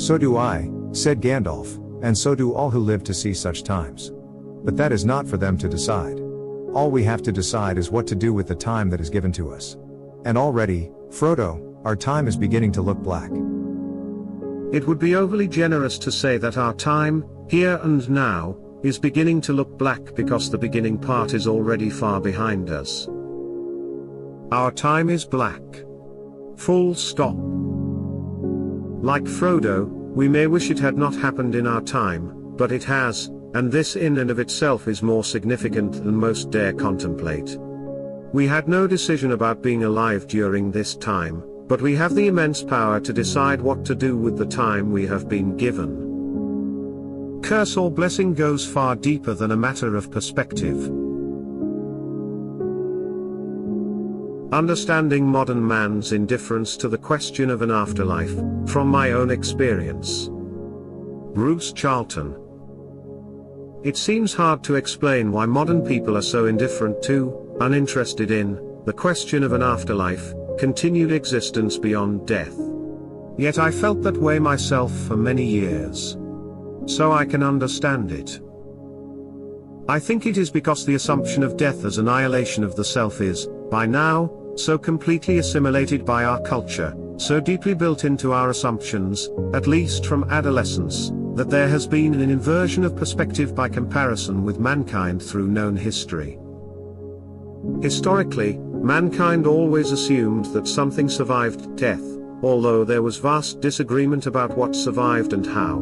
"So do I," said Gandalf, "and so do all who live to see such times. But that is not for them to decide. All we have to decide is what to do with the time that is given to us. And already, Frodo, our time is beginning to look black." It would be overly generous to say that our time, here and now, is beginning to look black because the beginning part is already far behind us. Our time is black. Full stop. Like Frodo, we may wish it had not happened in our time, but it has, and this in and of itself is more significant than most dare contemplate. We had no decision about being alive during this time, but we have the immense power to decide what to do with the time we have been given. Curse or blessing goes far deeper than a matter of perspective. Understanding modern man's indifference to the question of an afterlife, from my own experience. Bruce Charlton. It seems hard to explain why modern people are so indifferent to, uninterested in, the question of an afterlife, continued existence beyond death. Yet I felt that way myself for many years. So I can understand it. I think it is because the assumption of death as annihilation of the self is, by now, so completely assimilated by our culture, so deeply built into our assumptions, at least from adolescence, that there has been an inversion of perspective by comparison with mankind through known history. Historically, mankind always assumed that something survived death, although there was vast disagreement about what survived and how.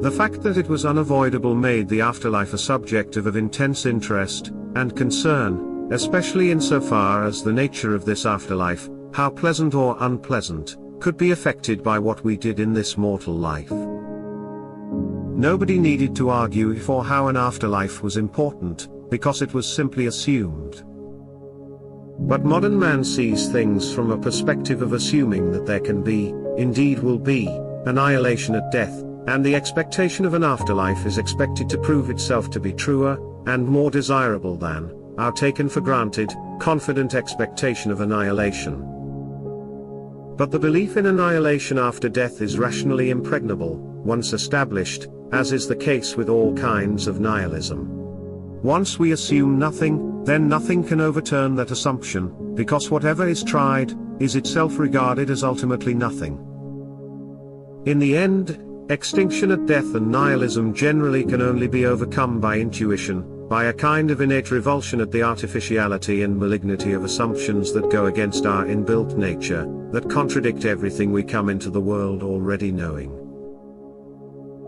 The fact that it was unavoidable made the afterlife a subject of intense interest and concern, especially insofar as the nature of this afterlife, how pleasant or unpleasant, could be affected by what we did in this mortal life. nobody needed to argue if or how an afterlife was important, because it was simply assumed. But modern man sees things from a perspective of assuming that there can be, indeed will be, annihilation at death, and the expectation of an afterlife is expected to prove itself to be truer, and more desirable than, our taken for granted, confident expectation of annihilation. But the belief in annihilation after death is rationally impregnable, once established, as is the case with all kinds of nihilism. Once we assume nothing, then nothing can overturn that assumption, because whatever is tried, is itself regarded as ultimately nothing. In the end, extinction at death and nihilism generally can only be overcome by intuition, by a kind of innate revulsion at the artificiality and malignity of assumptions that go against our inbuilt nature, that contradict everything we come into the world already knowing.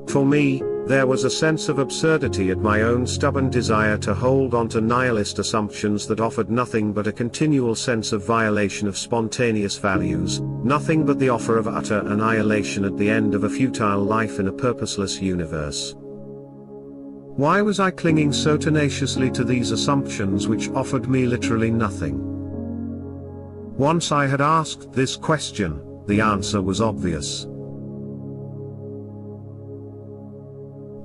For me, there was a sense of absurdity at my own stubborn desire to hold on to nihilist assumptions that offered nothing but a continual sense of violation of spontaneous values, nothing but the offer of utter annihilation at the end of a futile life in a purposeless universe. Why was I clinging so tenaciously to these assumptions which offered me literally nothing? Once I had asked this question, the answer was obvious.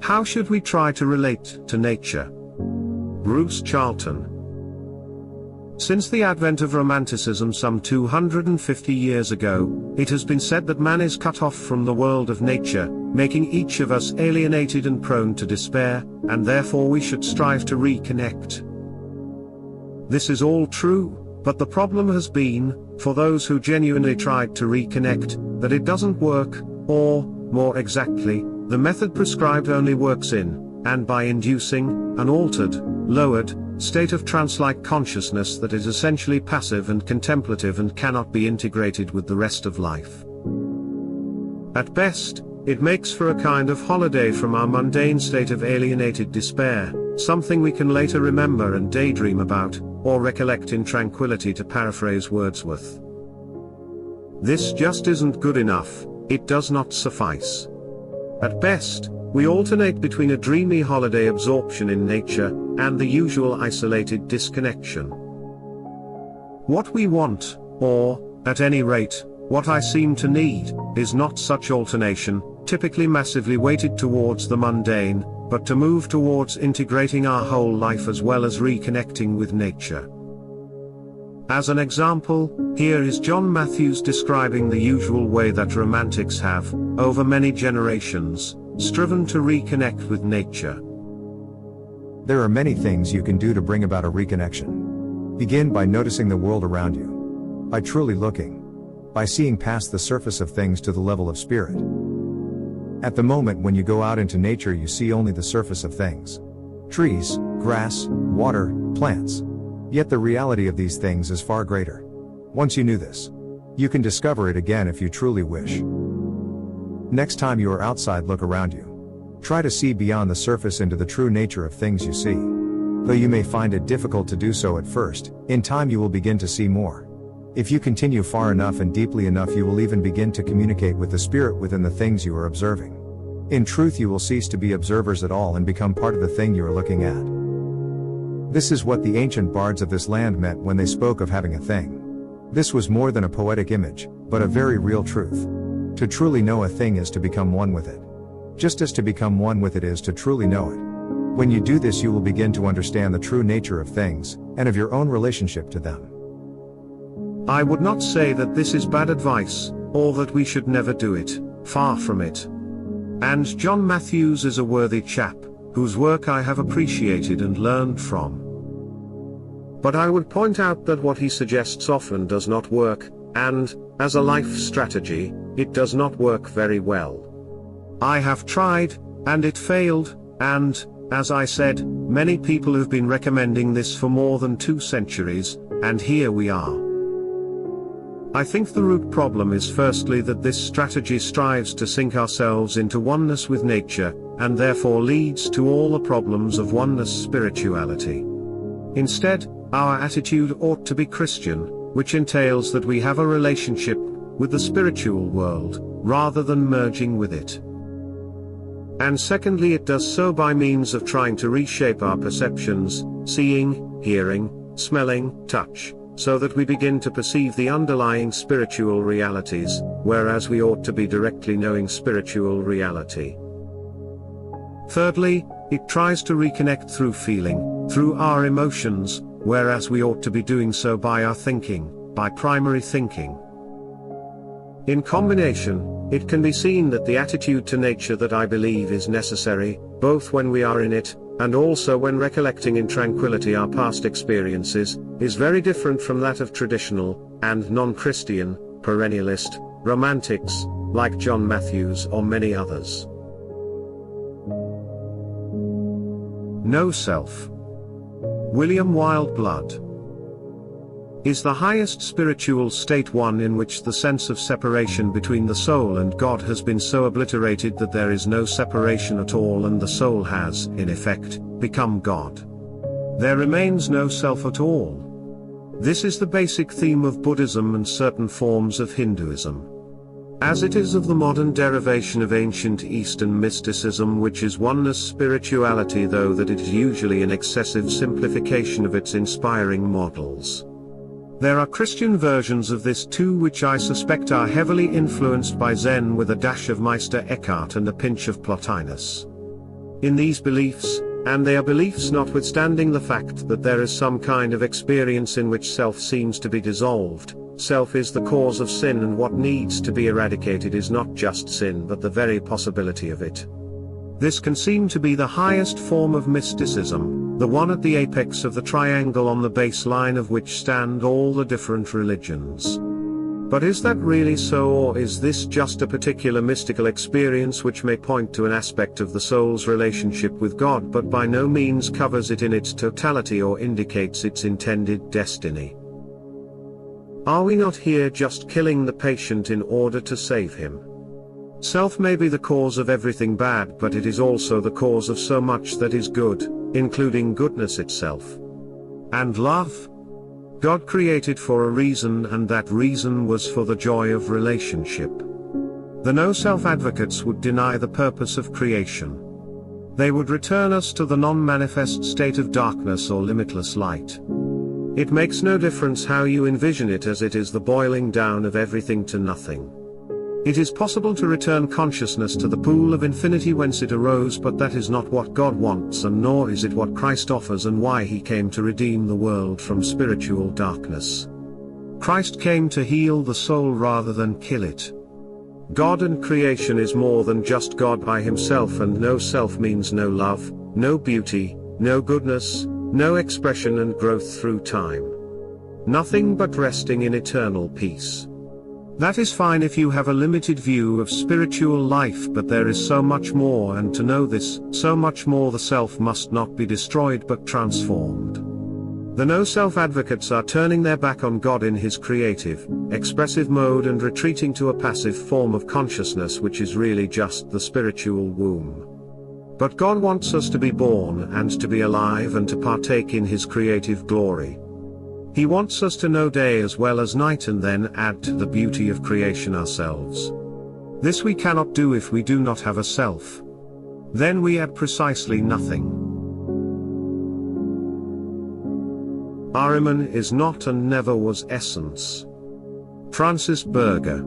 How should we try to relate to nature? Bruce Charlton. Since the advent of Romanticism some 250 years ago, it has been said that man is cut off from the world of nature, making each of us alienated and prone to despair, and therefore we should strive to reconnect. This is all true, but the problem has been, for those who genuinely tried to reconnect, that it doesn't work, or, more exactly, the method prescribed only works in, and by inducing, an altered, lowered, state of trance-like consciousness that is essentially passive and contemplative and cannot be integrated with the rest of life. At best, it makes for a kind of holiday from our mundane state of alienated despair, something we can later remember and daydream about, or recollect in tranquility, to paraphrase Wordsworth. This just isn't good enough, it does not suffice. At best, we alternate between a dreamy holiday absorption in nature, and the usual isolated disconnection. What we want, or, at any rate, what I seem to need, is not such alternation, typically massively weighted towards the mundane, but to move towards integrating our whole life as well as reconnecting with nature. As an example, here is John Matthews describing the usual way that romantics have, over many generations, striven to reconnect with nature. There are many things you can do to bring about a reconnection. Begin by noticing the world around you. By truly looking. By seeing past the surface of things to the level of spirit. At the moment when you go out into nature, you see only the surface of things. Trees, grass, water, plants. Yet the reality of these things is far greater. Once you knew this, you can discover it again if you truly wish. Next time you are outside, look around you. Try to see beyond the surface into the true nature of things you see. Though you may find it difficult to do so at first, in time you will begin to see more. If you continue far enough and deeply enough, you will even begin to communicate with the spirit within the things you are observing. In truth, you will cease to be observers at all and become part of the thing you are looking at. This is what the ancient bards of this land meant when they spoke of having a thing. This was more than a poetic image, but a very real truth. To truly know a thing is to become one with it. Just as to become one with it is to truly know it. When you do this, you will begin to understand the true nature of things, and of your own relationship to them. I would not say that this is bad advice, or that we should never do it, far from it. And John Matthews is a worthy chap, whose work I have appreciated and learned from. But I would point out that what he suggests often does not work, and, as a life strategy, it does not work very well. I have tried, and it failed, and, as I said, many people have been recommending this for more than 2 centuries, and here we are. I think the root problem is firstly that this strategy strives to sink ourselves into oneness with nature, and therefore leads to all the problems of oneness spirituality. Instead, our attitude ought to be Christian, which entails that we have a relationship with the spiritual world, rather than merging with it. And secondly, it does so by means of trying to reshape our perceptions, seeing, hearing, smelling, touch, so that we begin to perceive the underlying spiritual realities, whereas we ought to be directly knowing spiritual reality. Thirdly, it tries to reconnect through feeling, through our emotions, whereas we ought to be doing so by our thinking, by primary thinking. In combination, it can be seen that the attitude to nature that I believe is necessary, both when we are in it, and also when recollecting in tranquility our past experiences, is very different from that of traditional, and non-Christian, perennialist, romantics, like John Matthews or many others. No self. William Wildblood. Is the highest spiritual state one in which the sense of separation between the soul and God has been so obliterated that there is no separation at all, and the soul has, in effect, become God? There remains no self at all. This is the basic theme of Buddhism and certain forms of Hinduism. As it is of the modern derivation of ancient Eastern mysticism, which is oneness spirituality, though that it is usually an excessive simplification of its inspiring models. There are Christian versions of this too, which I suspect are heavily influenced by Zen with a dash of Meister Eckhart and a pinch of Plotinus. In these beliefs, and they are beliefs notwithstanding the fact that there is some kind of experience in which self seems to be dissolved, self is the cause of sin, and what needs to be eradicated is not just sin but the very possibility of it. This can seem to be the highest form of mysticism, the one at the apex of the triangle on the baseline of which stand all the different religions. But is that really so, or is this just a particular mystical experience which may point to an aspect of the soul's relationship with God but by no means covers it in its totality or indicates its intended destiny? Are we not here just killing the patient in order to save him? Self may be the cause of everything bad, but it is also the cause of so much that is good, including goodness itself. And love? God created for a reason, and that reason was for the joy of relationship. The no-self advocates would deny the purpose of creation. They would return us to the non-manifest state of darkness or limitless light. It makes no difference how you envision it, as it is the boiling down of everything to nothing. It is possible to return consciousness to the pool of infinity whence it arose, but that is not what God wants, and nor is it what Christ offers and why he came to redeem the world from spiritual darkness. Christ came to heal the soul rather than kill it. God and creation is more than just God by himself, and no self means no love, no beauty, no goodness, no expression and growth through time. Nothing but resting in eternal peace. That is fine if you have a limited view of spiritual life, but there is so much more, and to know this, so much more, the self must not be destroyed but transformed. The no-self advocates are turning their back on God in his creative, expressive mode and retreating to a passive form of consciousness which is really just the spiritual womb. But God wants us to be born and to be alive and to partake in his creative glory. He wants us to know day as well as night, and then add to the beauty of creation ourselves. This we cannot do if we do not have a self. Then we add precisely nothing. Ahriman is not and never was essence. Francis Berger.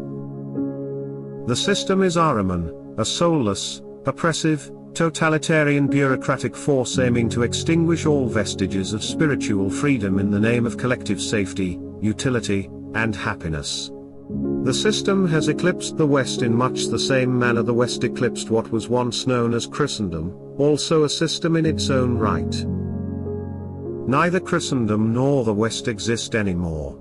The system is Ahriman, a soulless, oppressive, totalitarian bureaucratic force aiming to extinguish all vestiges of spiritual freedom in the name of collective safety, utility, and happiness. The system has eclipsed the West in much the same manner the West eclipsed what was once known as Christendom, also a system in its own right. Neither Christendom nor the West exist anymore.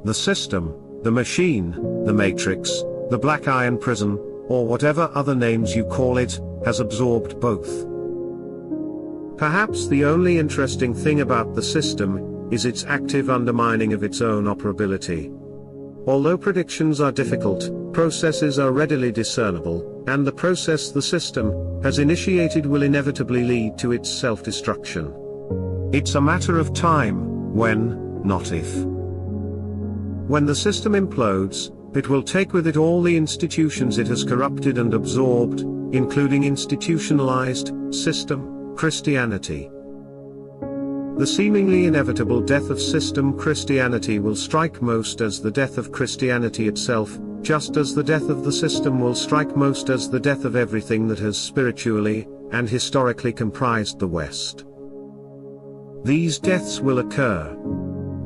The system, the machine, the matrix, the black iron prison, or whatever other names you call it, has absorbed both. Perhaps the only interesting thing about the system is its active undermining of its own operability. Although predictions are difficult, processes are readily discernible, and the process the system has initiated will inevitably lead to its self-destruction. It's a matter of time, when, not if. When the system implodes, it will take with it all the institutions it has corrupted and absorbed, including institutionalized system Christianity. The seemingly inevitable death of system Christianity will strike most as the death of Christianity itself, just as the death of the system will strike most as the death of everything that has spiritually and historically comprised the West. These deaths will occur.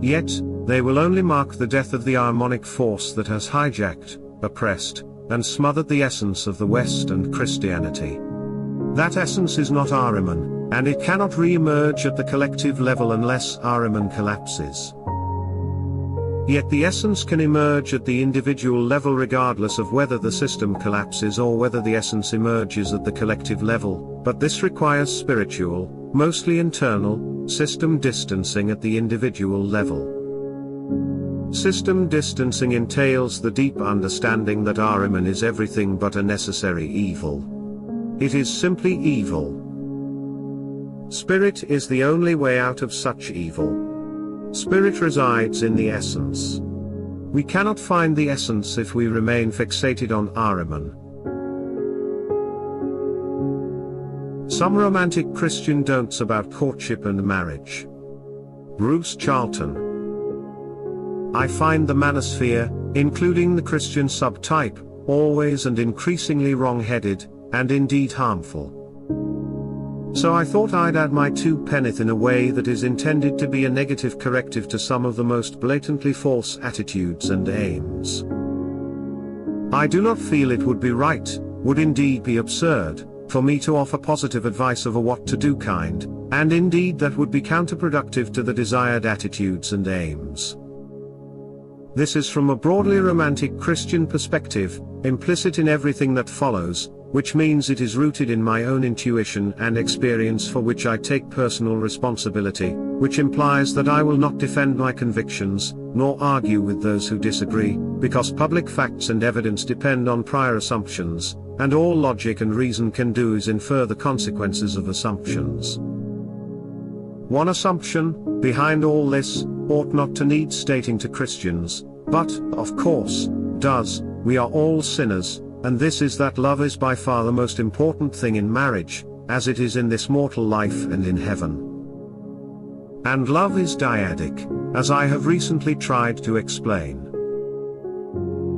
Yet, they will only mark the death of the Ahrimanic force that has hijacked, oppressed, and smothered the essence of the West and Christianity. That essence is not Ahriman, and it cannot re-emerge at the collective level unless Ahriman collapses. Yet the essence can emerge at the individual level regardless of whether the system collapses or whether the essence emerges at the collective level, but this requires spiritual, mostly internal, system distancing at the individual level. System distancing entails the deep understanding that Ahriman is everything but a necessary evil. It is simply evil. Spirit is the only way out of such evil. Spirit resides in the essence. We cannot find the essence if we remain fixated on Ahriman. Some romantic Christian don'ts about courtship and marriage. Bruce Charlton. I find the manosphere, including the Christian subtype, always and increasingly wrong-headed, and indeed harmful. So I thought I'd add my 2 penneth in a way that is intended to be a negative corrective to some of the most blatantly false attitudes and aims. I do not feel it would be right, would indeed be absurd, for me to offer positive advice of a what to do kind, and indeed that would be counterproductive to the desired attitudes and aims. This is from a broadly romantic Christian perspective, implicit in everything that follows, which means it is rooted in my own intuition and experience for which I take personal responsibility, which implies that I will not defend my convictions, nor argue with those who disagree, because public facts and evidence depend on prior assumptions, and all logic and reason can do is infer the consequences of assumptions. One assumption, behind all this, ought not to need stating to Christians, but, of course, does, we are all sinners, and this is that love is by far the most important thing in marriage, as it is in this mortal life and in heaven. And love is dyadic, as I have recently tried to explain.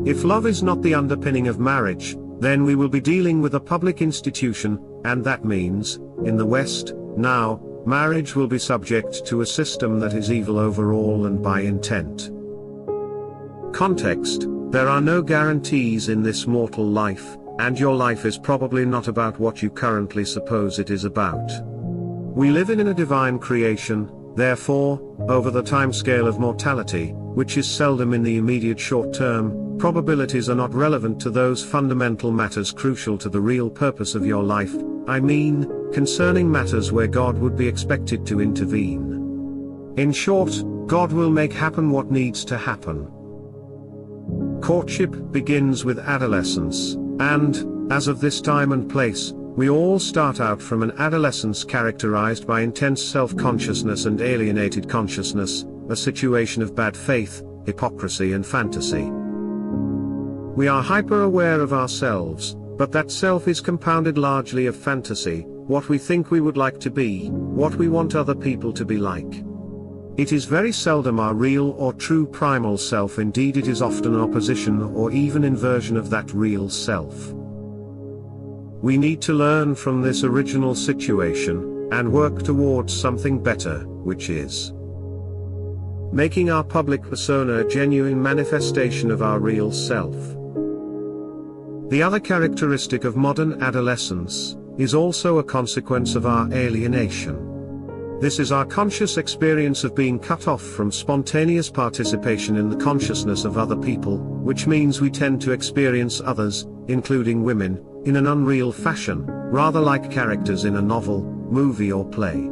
If love is not the underpinning of marriage, then we will be dealing with a public institution, and that means, in the West, now, marriage will be subject to a system that is evil overall and by intent. Context: there are no guarantees in this mortal life, and your life is probably not about what you currently suppose it is about. We live in a divine creation, therefore, over the timescale of mortality, which is seldom in the immediate short term, probabilities are not relevant to those fundamental matters crucial to the real purpose of your life, I mean, concerning matters where God would be expected to intervene. In short, God will make happen what needs to happen. Courtship begins with adolescence, and, as of this time and place, we all start out from an adolescence characterized by intense self-consciousness and alienated consciousness, a situation of bad faith, hypocrisy and fantasy. We are hyper-aware of ourselves, but that self is compounded largely of fantasy, what we think we would like to be, what we want other people to be like. It is very seldom our real or true primal self, indeed it is often opposition or even inversion of that real self. We need to learn from this original situation, and work towards something better, which is making our public persona a genuine manifestation of our real self. The other characteristic of modern adolescence is also a consequence of our alienation. This is our conscious experience of being cut off from spontaneous participation in the consciousness of other people, which means we tend to experience others, including women, in an unreal fashion, rather like characters in a novel, movie or play.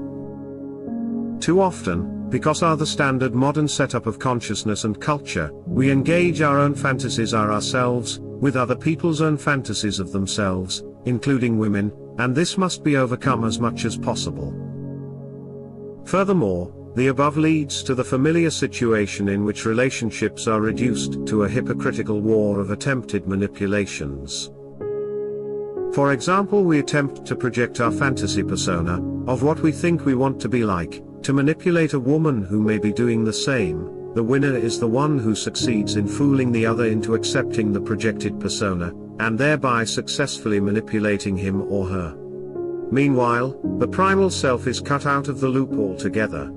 Too often, because of the standard modern setup of consciousness and culture, we engage our own fantasies of ourselves, with other people's own fantasies of themselves, including women, and this must be overcome as much as possible. Furthermore, the above leads to the familiar situation in which relationships are reduced to a hypocritical war of attempted manipulations. For example, we attempt to project our fantasy persona, of what we think we want to be like, to manipulate a woman who may be doing the same. The winner is the one who succeeds in fooling the other into accepting the projected persona, and thereby successfully manipulating him or her. Meanwhile, the primal self is cut out of the loop altogether.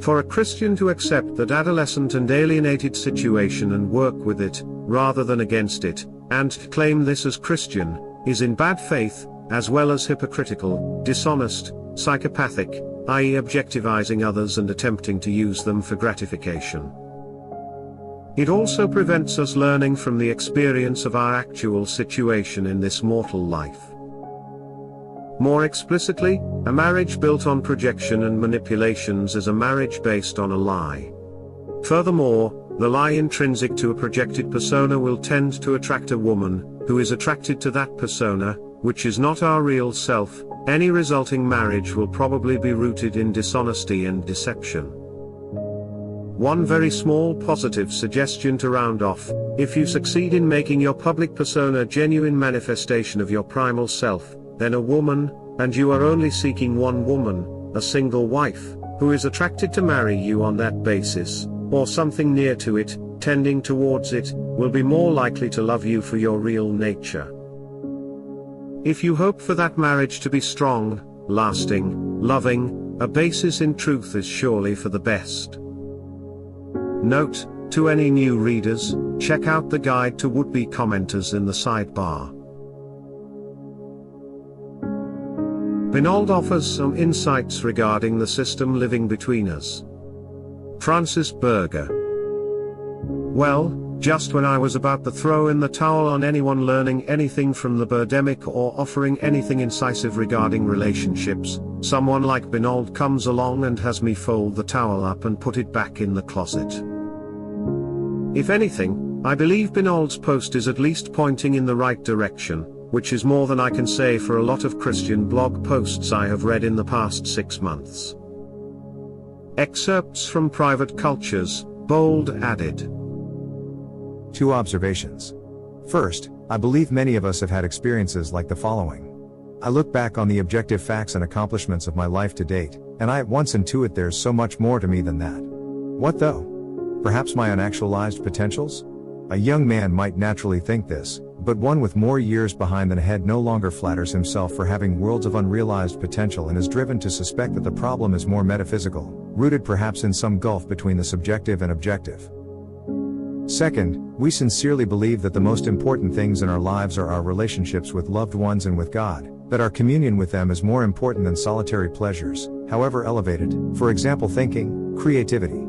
For a Christian to accept that adolescent and alienated situation and work with it, rather than against it, and to claim this as Christian, is in bad faith, as well as hypocritical, dishonest, psychopathic, i.e. objectivizing others and attempting to use them for gratification. It also prevents us learning from the experience of our actual situation in this mortal life. More explicitly, a marriage built on projection and manipulations is a marriage based on a lie. Furthermore, the lie intrinsic to a projected persona will tend to attract a woman, who is attracted to that persona, which is not our real self. Any resulting marriage will probably be rooted in dishonesty and deception. One very small positive suggestion to round off: if you succeed in making your public persona a genuine manifestation of your primal self, then a woman, and you are only seeking one woman, a single wife, who is attracted to marry you on that basis, or something near to it, tending towards it, will be more likely to love you for your real nature. If you hope for that marriage to be strong, lasting, loving, a basis in truth is surely for the best. Note, to any new readers, check out the guide to would-be commenters in the sidebar. Bonald offers some insights regarding the system living between us. Francis Berger. Well, just when I was about to throw in the towel on anyone learning anything from the Birdemic or offering anything incisive regarding relationships, someone like Bonald comes along and has me fold the towel up and put it back in the closet. If anything, I believe Bonald's post is at least pointing in the right direction, which is more than I can say for a lot of Christian blog posts I have read in the past 6 months. Excerpts from Private Cultures, Bold added. 2 observations. First, I believe many of us have had experiences like the following. I look back on the objective facts and accomplishments of my life to date, and I at once intuit there's so much more to me than that. What though? Perhaps my unactualized potentials? A young man might naturally think this, but one with more years behind than ahead no longer flatters himself for having worlds of unrealized potential and is driven to suspect that the problem is more metaphysical, rooted perhaps in some gulf between the subjective and objective. Second, we sincerely believe that the most important things in our lives are our relationships with loved ones and with God, that our communion with them is more important than solitary pleasures, however elevated, for example thinking, creativity.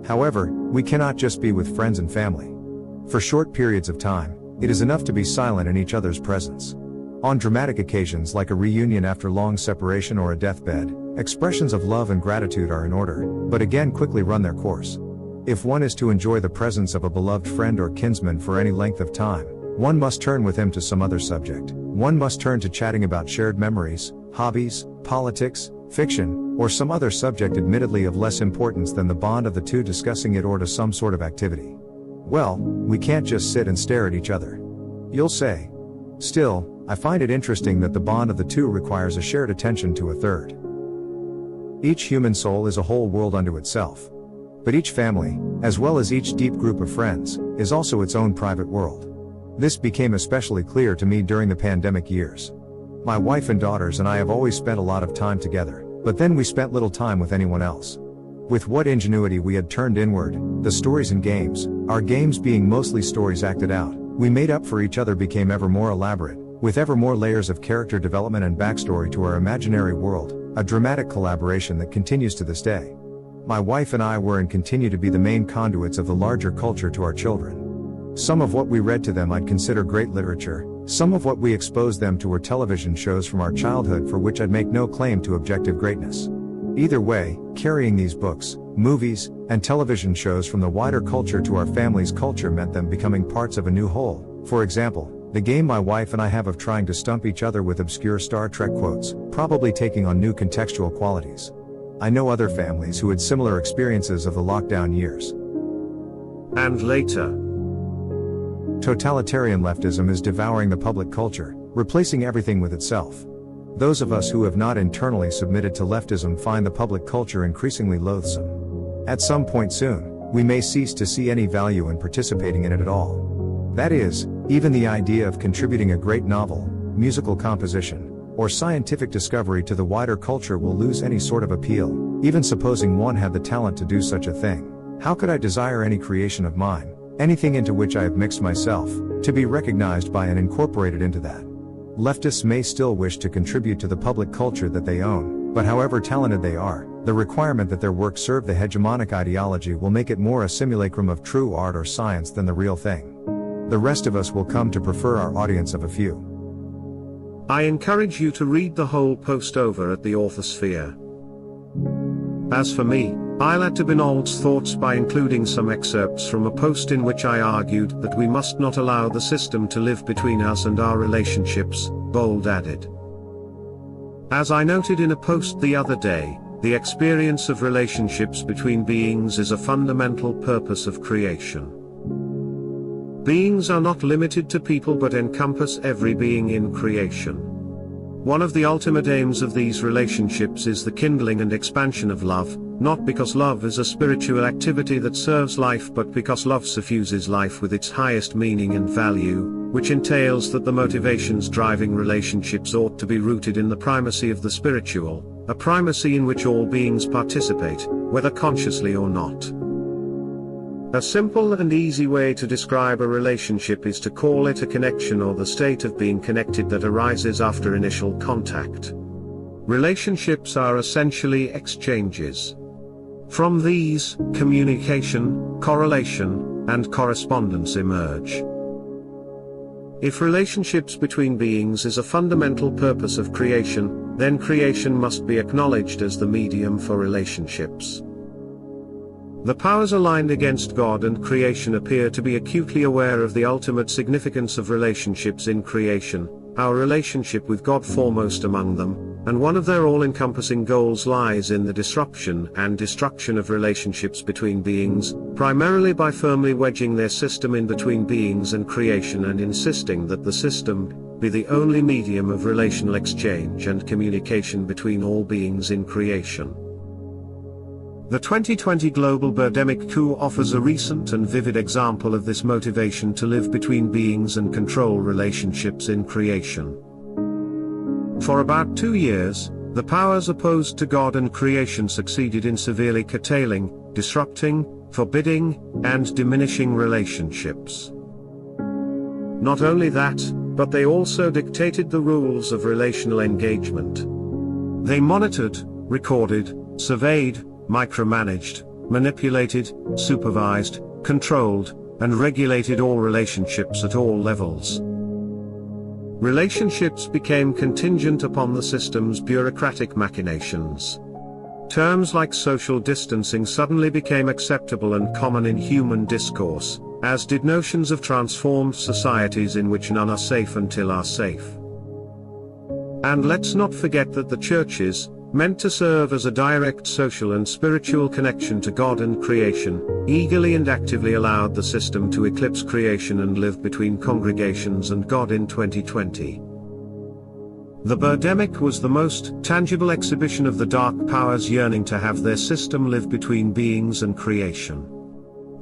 However, we cannot just be with friends and family. For short periods of time, it is enough to be silent in each other's presence. On dramatic occasions like a reunion after long separation or a deathbed, expressions of love and gratitude are in order, but again quickly run their course. If one is to enjoy the presence of a beloved friend or kinsman for any length of time, one must turn with him to some other subject. One must turn to chatting about shared memories, hobbies, politics, fiction, or some other subject admittedly of less importance than the bond of the two discussing it, or to some sort of activity. Well, we can't just sit and stare at each other. You'll say. Still, I find it interesting that the bond of the two requires a shared attention to a third. Each human soul is a whole world unto itself. But each family, as well as each deep group of friends, is also its own private world. This became especially clear to me during the pandemic years. My wife and daughters and I have always spent a lot of time together, but then we spent little time with anyone else. With what ingenuity we had turned inward, the stories and games, our games being mostly stories acted out, we made up for each other became ever more elaborate, with ever more layers of character development and backstory to our imaginary world, a dramatic collaboration that continues to this day. My wife and I were and continue to be the main conduits of the larger culture to our children. Some of what we read to them I'd consider great literature, some of what we exposed them to were television shows from our childhood for which I'd make no claim to objective greatness. Either way, carrying these books, movies, and television shows from the wider culture to our family's culture meant them becoming parts of a new whole. For example, the game my wife and I have of trying to stump each other with obscure Star Trek quotes, probably taking on new contextual qualities. I know other families who had similar experiences of the lockdown years. And later. Totalitarian leftism is devouring the public culture, replacing everything with itself. Those of us who have not internally submitted to leftism find the public culture increasingly loathsome. At some point soon, we may cease to see any value in participating in it at all. That is, even the idea of contributing a great novel, musical composition, or scientific discovery to the wider culture will lose any sort of appeal, even supposing one had the talent to do such a thing. How could I desire any creation of mine, anything into which I have mixed myself, to be recognized by and incorporated into that? Leftists may still wish to contribute to the public culture that they own, but however talented they are, the requirement that their work serve the hegemonic ideology will make it more a simulacrum of true art or science than the real thing. The rest of us will come to prefer our audience of a few. I encourage you to read the whole post over at the Orthosphere. As for me, I'll add to Bonald's thoughts by including some excerpts from a post in which I argued that we must not allow the system to live between us and our relationships, Bold added. As I noted in a post the other day, the experience of relationships between beings is a fundamental purpose of creation. Beings are not limited to people but encompass every being in creation. One of the ultimate aims of these relationships is the kindling and expansion of love, not because love is a spiritual activity that serves life but because love suffuses life with its highest meaning and value, which entails that the motivations driving relationships ought to be rooted in the primacy of the spiritual, a primacy in which all beings participate, whether consciously or not. A simple and easy way to describe a relationship is to call it a connection or the state of being connected that arises after initial contact. Relationships are essentially exchanges. From these, communication, correlation, and correspondence emerge. If relationships between beings is a fundamental purpose of creation, then creation must be acknowledged as the medium for relationships. The powers aligned against God and creation appear to be acutely aware of the ultimate significance of relationships in creation, our relationship with God foremost among them, and one of their all-encompassing goals lies in the disruption and destruction of relationships between beings, primarily by firmly wedging their system in between beings and creation and insisting that the system be the only medium of relational exchange and communication between all beings in creation. The 2020 global birdemic coup offers a recent and vivid example of this motivation to live between beings and control relationships in creation. For about 2 years, the powers opposed to God and creation succeeded in severely curtailing, disrupting, forbidding, and diminishing relationships. Not only that, but they also dictated the rules of relational engagement. They monitored, recorded, surveyed, micromanaged, manipulated, supervised, controlled, and regulated all relationships at all levels. Relationships became contingent upon the system's bureaucratic machinations. Terms like social distancing suddenly became acceptable and common in human discourse, as did notions of transformed societies in which none are safe until are safe. And let's not forget that the churches, meant to serve as a direct social and spiritual connection to God and creation, eagerly and actively allowed the system to eclipse creation and live between congregations and God in 2020. The birdemic was the most tangible exhibition of the dark powers yearning to have their system live between beings and creation.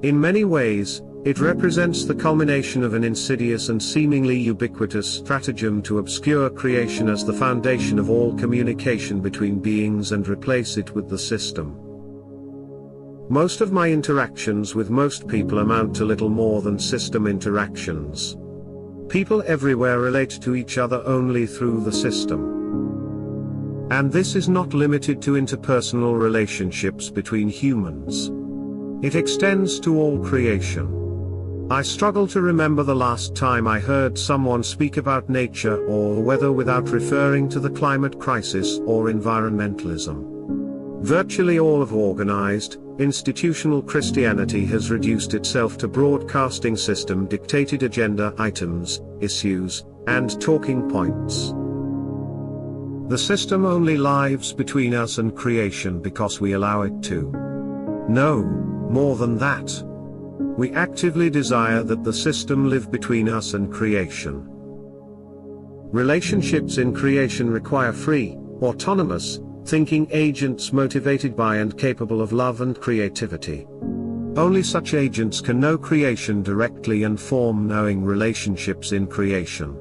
In many ways, it represents the culmination of an insidious and seemingly ubiquitous stratagem to obscure creation as the foundation of all communication between beings and replace it with the system. Most of my interactions with most people amount to little more than system interactions. People everywhere relate to each other only through the system. And this is not limited to interpersonal relationships between humans. It extends to all creation. I struggle to remember the last time I heard someone speak about nature or weather without referring to the climate crisis or environmentalism. Virtually all of organized, institutional Christianity has reduced itself to broadcasting system-dictated agenda items, issues, and talking points. The system only lives between us and creation because we allow it to. No, more than that. We actively desire that the system live between us and creation. Relationships in creation require free, autonomous, thinking agents motivated by and capable of love and creativity. Only such agents can know creation directly and form knowing relationships in creation.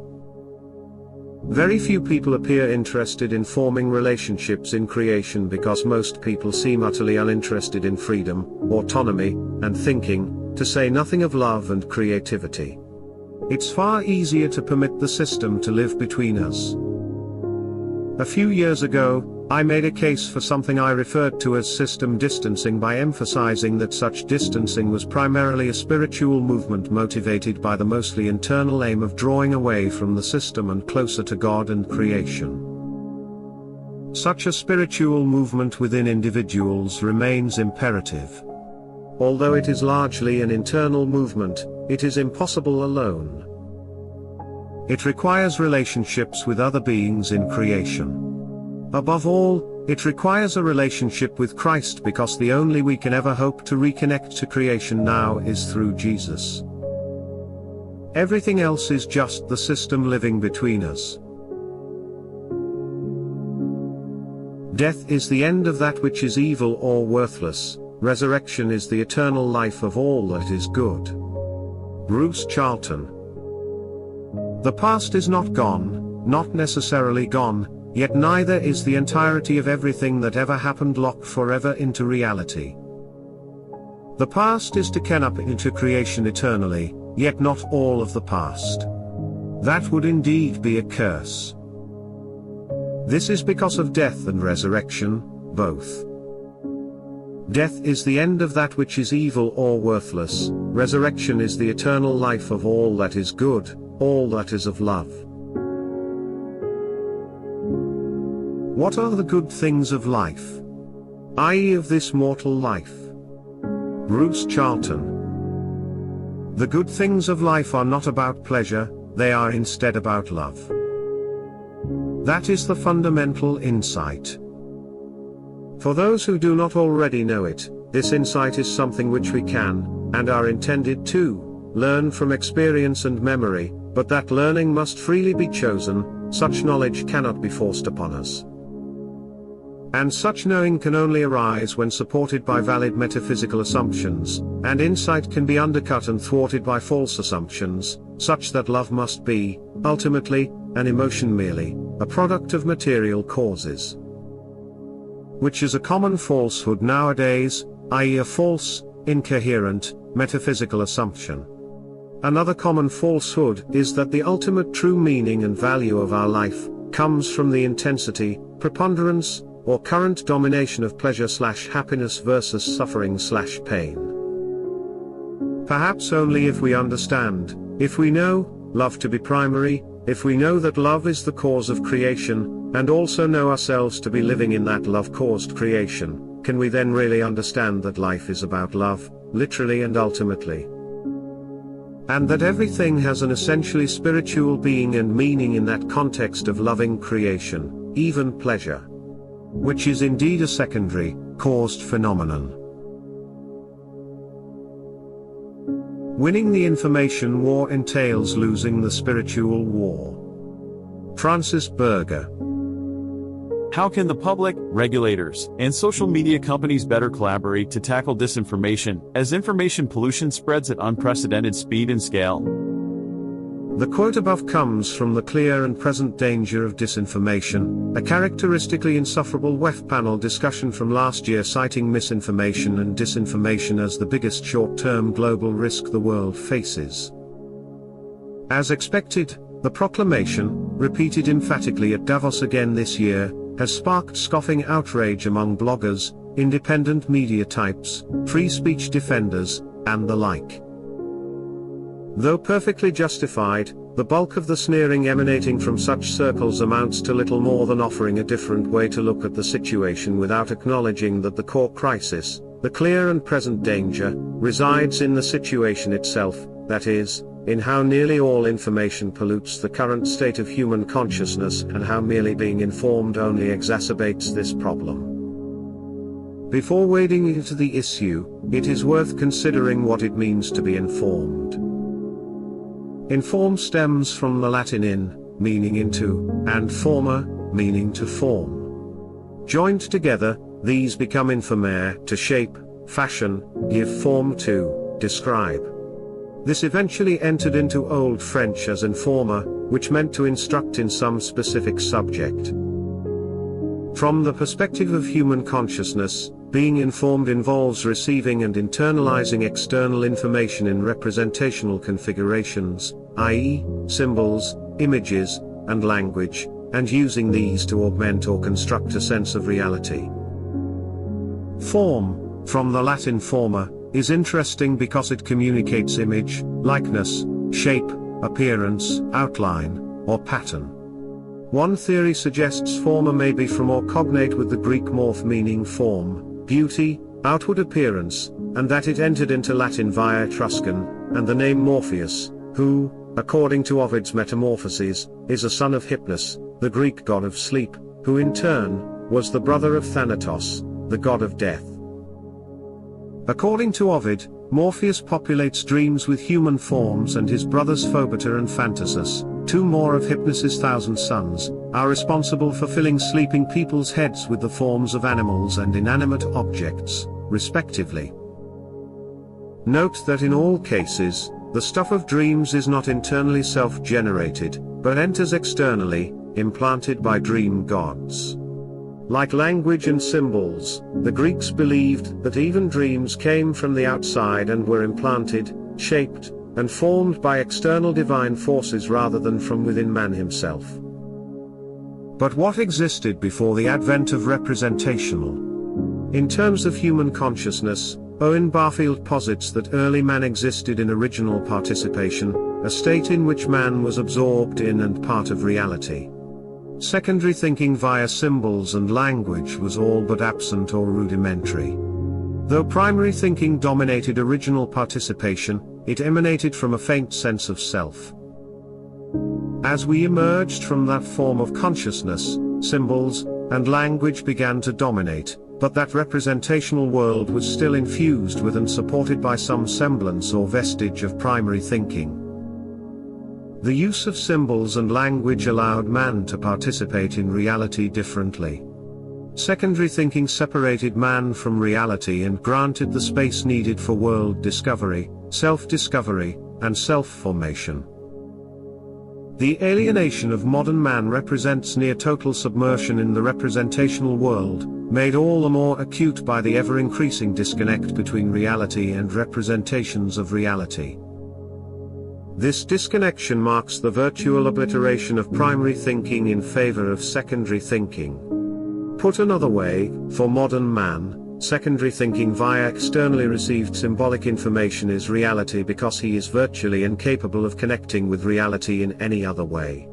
Very few people appear interested in forming relationships in creation because most people seem utterly uninterested in freedom, autonomy, and thinking, to say nothing of love and creativity. It's far easier to permit the system to live between us. A few years ago, I made a case for something I referred to as system distancing by emphasizing that such distancing was primarily a spiritual movement motivated by the mostly internal aim of drawing away from the system and closer to God and creation. Such a spiritual movement within individuals remains imperative. Although it is largely an internal movement, it is impossible alone. It requires relationships with other beings in creation. Above all, it requires a relationship with Christ because the only we can ever hope to reconnect to creation now is through Jesus. Everything else is just the system living between us. Death is the end of that which is evil or worthless, resurrection is the eternal life of all that is good. Bruce Charlton. The past is not gone, not necessarily gone, yet neither is the entirety of everything that ever happened locked forever into reality. The past is to ken up into creation eternally, yet not all of the past. That would indeed be a curse. This is because of death and resurrection, both. Death is the end of that which is evil or worthless, resurrection is the eternal life of all that is good, all that is of love. What are the good things of life? I.e. of this mortal life? Bruce Charlton. The good things of life are not about pleasure, they are instead about love. That is the fundamental insight. For those who do not already know it, this insight is something which we can, and are intended to, learn from experience and memory, but that learning must freely be chosen, such knowledge cannot be forced upon us. And such knowing can only arise when supported by valid metaphysical assumptions, and insight can be undercut and thwarted by false assumptions, such that love must be, ultimately, an emotion merely, a product of material causes. Which is a common falsehood nowadays, i.e. a false, incoherent, metaphysical assumption. Another common falsehood is that the ultimate true meaning and value of our life comes from the intensity, preponderance, or current domination of pleasure/happiness versus suffering/pain. Perhaps only if we understand, if we know, love to be primary, if we know that love is the cause of creation, and also know ourselves to be living in that love-caused creation, can we then really understand that life is about love, literally and ultimately. And that everything has an essentially spiritual being and meaning in that context of loving creation, even pleasure. Which is indeed a secondary, caused phenomenon. Winning the information war entails losing the spiritual war. Francis Berger. How can the public, regulators, and social media companies better collaborate to tackle disinformation, as information pollution spreads at unprecedented speed and scale? The quote above comes from The Clear and Present Danger of Disinformation, a characteristically insufferable WEF panel discussion from last year citing misinformation and disinformation as the biggest short-term global risk the world faces. As expected, the proclamation, repeated emphatically at Davos again this year, has sparked scoffing outrage among bloggers, independent media types, free speech defenders, and the like. Though perfectly justified, the bulk of the sneering emanating from such circles amounts to little more than offering a different way to look at the situation without acknowledging that the core crisis, the clear and present danger, resides in the situation itself, that is, in how nearly all information pollutes the current state of human consciousness and how merely being informed only exacerbates this problem. Before wading into the issue, it is worth considering what it means to be informed. Inform stems from the Latin in, meaning into, and forma, meaning to form. Joined together, these become informare, to shape, fashion, give form to, describe. This eventually entered into Old French as informer, which meant to instruct in some specific subject. From the perspective of human consciousness, being informed involves receiving and internalizing external information in representational configurations, i.e., symbols, images, and language, and using these to augment or construct a sense of reality. Form, from the Latin forma, is interesting because it communicates image, likeness, shape, appearance, outline, or pattern. One theory suggests forma may be from or cognate with the Greek morph meaning form, beauty, outward appearance, and that it entered into Latin via Etruscan, and the name Morpheus, who, according to Ovid's Metamorphoses, is a son of Hypnos, the Greek god of sleep, who in turn, was the brother of Thanatos, the god of death. According to Ovid, Morpheus populates dreams with human forms, and his brothers Phobetor and Phantasus, two more of Hypnos's 1,000 sons, are responsible for filling sleeping people's heads with the forms of animals and inanimate objects, respectively. Note that in all cases, the stuff of dreams is not internally self-generated, but enters externally, implanted by dream gods. Like language and symbols, the Greeks believed that even dreams came from the outside and were implanted, shaped, and formed by external divine forces rather than from within man himself. But what existed before the advent of representational? In terms of human consciousness, Owen Barfield posits that early man existed in original participation, a state in which man was absorbed in and part of reality. Secondary thinking via symbols and language was all but absent or rudimentary. Though primary thinking dominated original participation, it emanated from a faint sense of self. As we emerged from that form of consciousness, symbols and language began to dominate, but that representational world was still infused with and supported by some semblance or vestige of primary thinking. The use of symbols and language allowed man to participate in reality differently. Secondary thinking separated man from reality and granted the space needed for world discovery, self-discovery, and self-formation. The alienation of modern man represents near total submersion in the representational world, made all the more acute by the ever-increasing disconnect between reality and representations of reality. This disconnection marks the virtual obliteration of primary thinking in favor of secondary thinking. Put another way, for modern man, secondary thinking via externally received symbolic information is reality because he is virtually incapable of connecting with reality in any other way.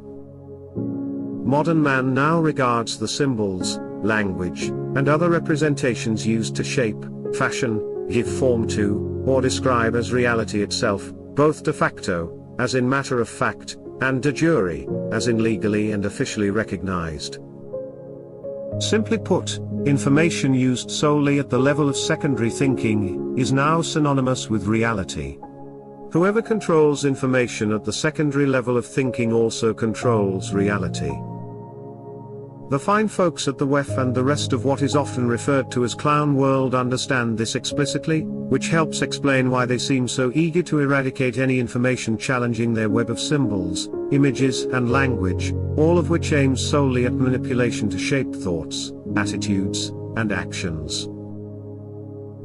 Modern man now regards the symbols, language, and other representations used to shape, fashion, give form to, or describe as reality itself, both de facto, as in matter of fact, and de jure, as in legally and officially recognized. Simply put, information used solely at the level of secondary thinking is now synonymous with reality. Whoever controls information at the secondary level of thinking also controls reality. The fine folks at the WEF and the rest of what is often referred to as clown world understand this explicitly, which helps explain why they seem so eager to eradicate any information challenging their web of symbols, images and language, all of which aims solely at manipulation to shape thoughts, attitudes, and actions.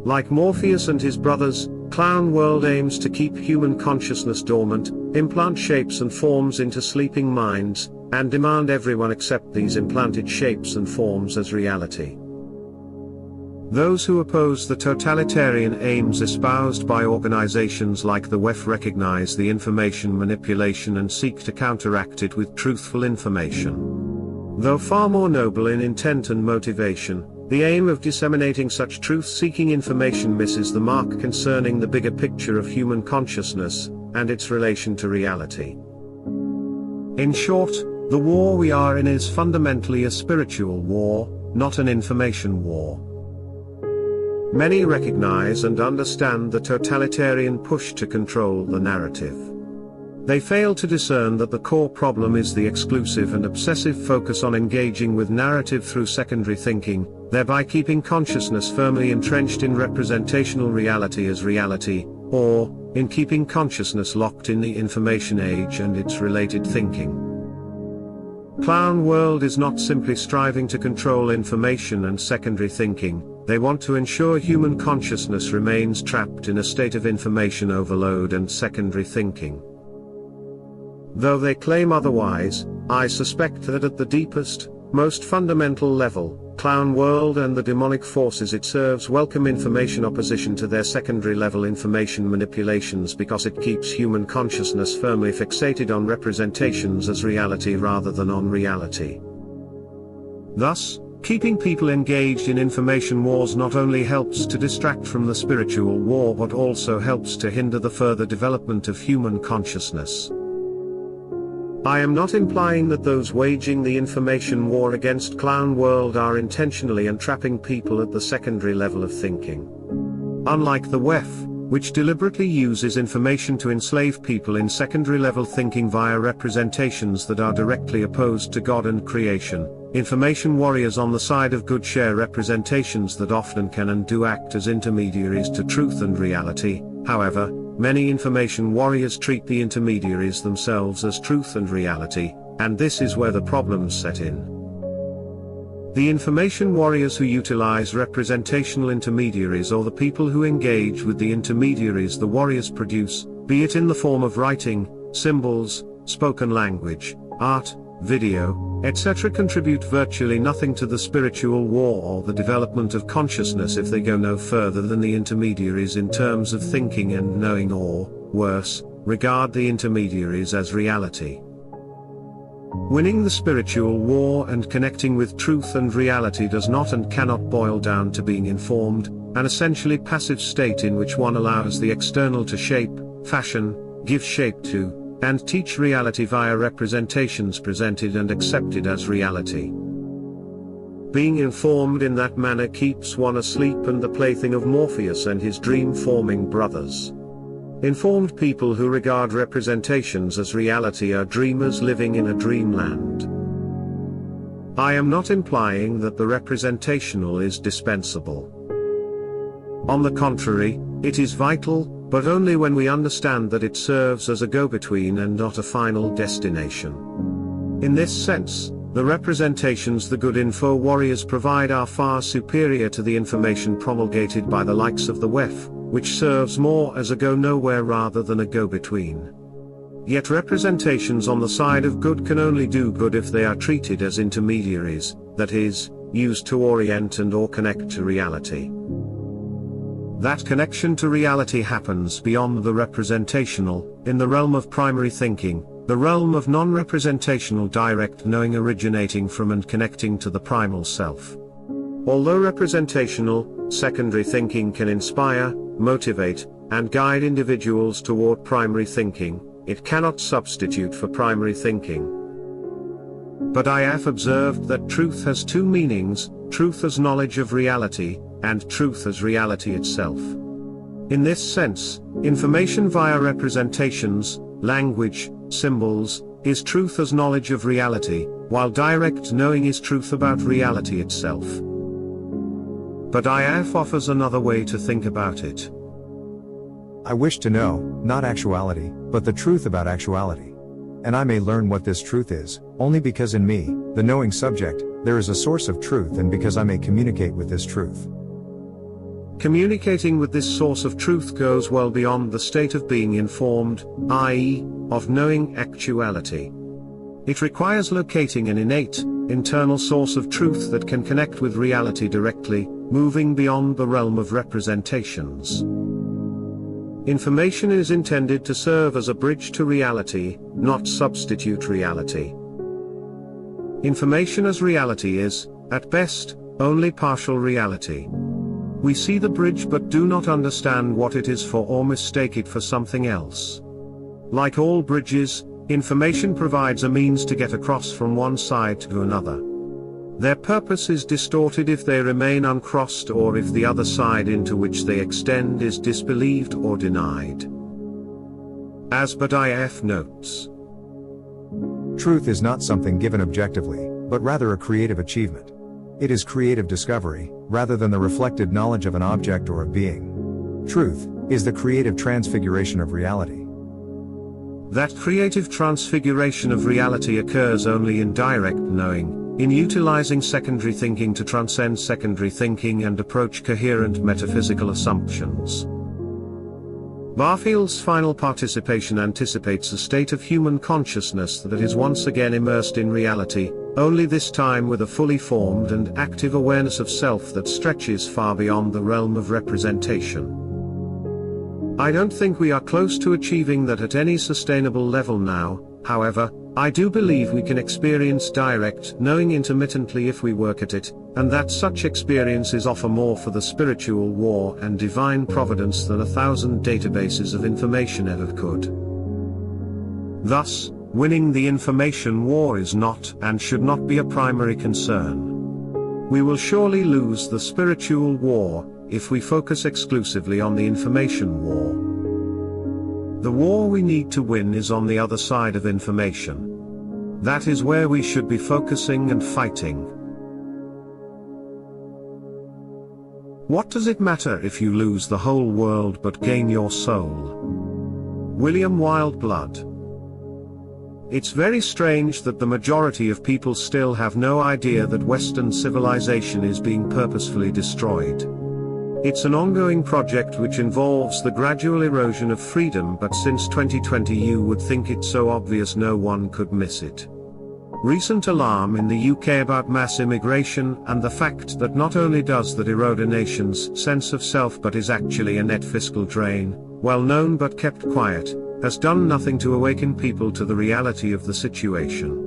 Like Morpheus and his brothers, Clown World aims to keep human consciousness dormant, implant shapes and forms into sleeping minds, and demand everyone accept these implanted shapes and forms as reality. Those who oppose the totalitarian aims espoused by organizations like the WEF recognize the information manipulation and seek to counteract it with truthful information. Though far more noble in intent and motivation, the aim of disseminating such truth-seeking information misses the mark concerning the bigger picture of human consciousness and its relation to reality. In short, the war we are in is fundamentally a spiritual war, not an information war. Many recognize and understand the totalitarian push to control the narrative. They fail to discern that the core problem is the exclusive and obsessive focus on engaging with narrative through secondary thinking, thereby keeping consciousness firmly entrenched in representational reality as reality, or, in keeping consciousness locked in the information age and its related thinking. Clown World is not simply striving to control information and secondary thinking, they want to ensure human consciousness remains trapped in a state of information overload and secondary thinking. Though they claim otherwise, I suspect that at the deepest, most fundamental level, Clown World and the demonic forces it serves welcome information opposition to their secondary level information manipulations because it keeps human consciousness firmly fixated on representations as reality rather than on reality. Thus, keeping people engaged in information wars not only helps to distract from the spiritual war but also helps to hinder the further development of human consciousness. I am not implying that those waging the information war against Clown World are intentionally entrapping people at the secondary level of thinking. Unlike the WEF, which deliberately uses information to enslave people in secondary level thinking via representations that are directly opposed to God and creation, information warriors on the side of good share representations that often can and do act as intermediaries to truth and reality. However, many information warriors treat the intermediaries themselves as truth and reality, and this is where the problems set in. The information warriors who utilize representational intermediaries or the people who engage with the intermediaries the warriors produce, be it in the form of writing, symbols, spoken language, art, video, etc., contribute virtually nothing to the spiritual war or the development of consciousness if they go no further than the intermediaries in terms of thinking and knowing, or, worse, regard the intermediaries as reality. Winning the spiritual war and connecting with truth and reality does not and cannot boil down to being informed, an essentially passive state in which one allows the external to shape, fashion, give shape to, and teach reality via representations presented and accepted as reality. Being informed in that manner keeps one asleep and the plaything of Morpheus and his dream-forming brothers. Informed people who regard representations as reality are dreamers living in a dreamland. I am not implying that the representational is dispensable. On the contrary, it is vital, but only when we understand that it serves as a go-between and not a final destination. In this sense, the representations the good info warriors provide are far superior to the information promulgated by the likes of the WEF, which serves more as a go-nowhere rather than a go-between. Yet representations on the side of good can only do good if they are treated as intermediaries, that is, used to orient and/or connect to reality. That connection to reality happens beyond the representational, in the realm of primary thinking, the realm of non-representational direct knowing originating from and connecting to the primal self. Although representational, secondary thinking can inspire, motivate, and guide individuals toward primary thinking, it cannot substitute for primary thinking. But I have observed that truth has two meanings, truth as knowledge of reality, and truth as reality itself. In this sense, information via representations, language, symbols, is truth as knowledge of reality, while direct knowing is truth about reality itself. But IF offers another way to think about it. I wish to know, not actuality, but the truth about actuality. And I may learn what this truth is, only because in me, the knowing subject, there is a source of truth, and because I may communicate with this truth. Communicating with this source of truth goes well beyond the state of being informed, i.e., of knowing actuality. It requires locating an innate, internal source of truth that can connect with reality directly, moving beyond the realm of representations. Information is intended to serve as a bridge to reality, not substitute reality. Information as reality is, at best, only partial reality. We see the bridge but do not understand what it is for or mistake it for something else. Like all bridges, information provides a means to get across from one side to another. Their purpose is distorted if they remain uncrossed or if the other side into which they extend is disbelieved or denied. As Badiaf notes, Truth is not something given objectively, but rather a creative achievement. It is creative discovery, rather than the reflected knowledge of an object or a being. Truth is the creative transfiguration of reality. that creative transfiguration of reality occurs only in direct knowing, in utilizing secondary thinking to transcend secondary thinking and approach coherent metaphysical assumptions. Barfield's final participation anticipates a state of human consciousness that is once again immersed in reality, only this time with a fully formed and active awareness of self that stretches far beyond the realm of representation. I don't think we are close to achieving that at any sustainable level now, however, I do believe we can experience direct knowing intermittently if we work at it, and that such experiences offer more for the spiritual war and divine providence than 1,000 databases of information ever could. Thus, winning the information war is not and should not be a primary concern. We will surely lose the spiritual war if we focus exclusively on the information war. The war we need to win is on the other side of information. That is where we should be focusing and fighting. What does it matter if you lose the whole world but gain your soul? William Wildblood. It's very strange that the majority of people still have no idea that Western civilization is being purposefully destroyed. It's an ongoing project which involves the gradual erosion of freedom, but since 2020 you would think it so obvious no one could miss it. Recent alarm in the UK about mass immigration and the fact that not only does that erode a nation's sense of self but is actually a net fiscal drain, well known but kept quiet, has done nothing to awaken people to the reality of the situation.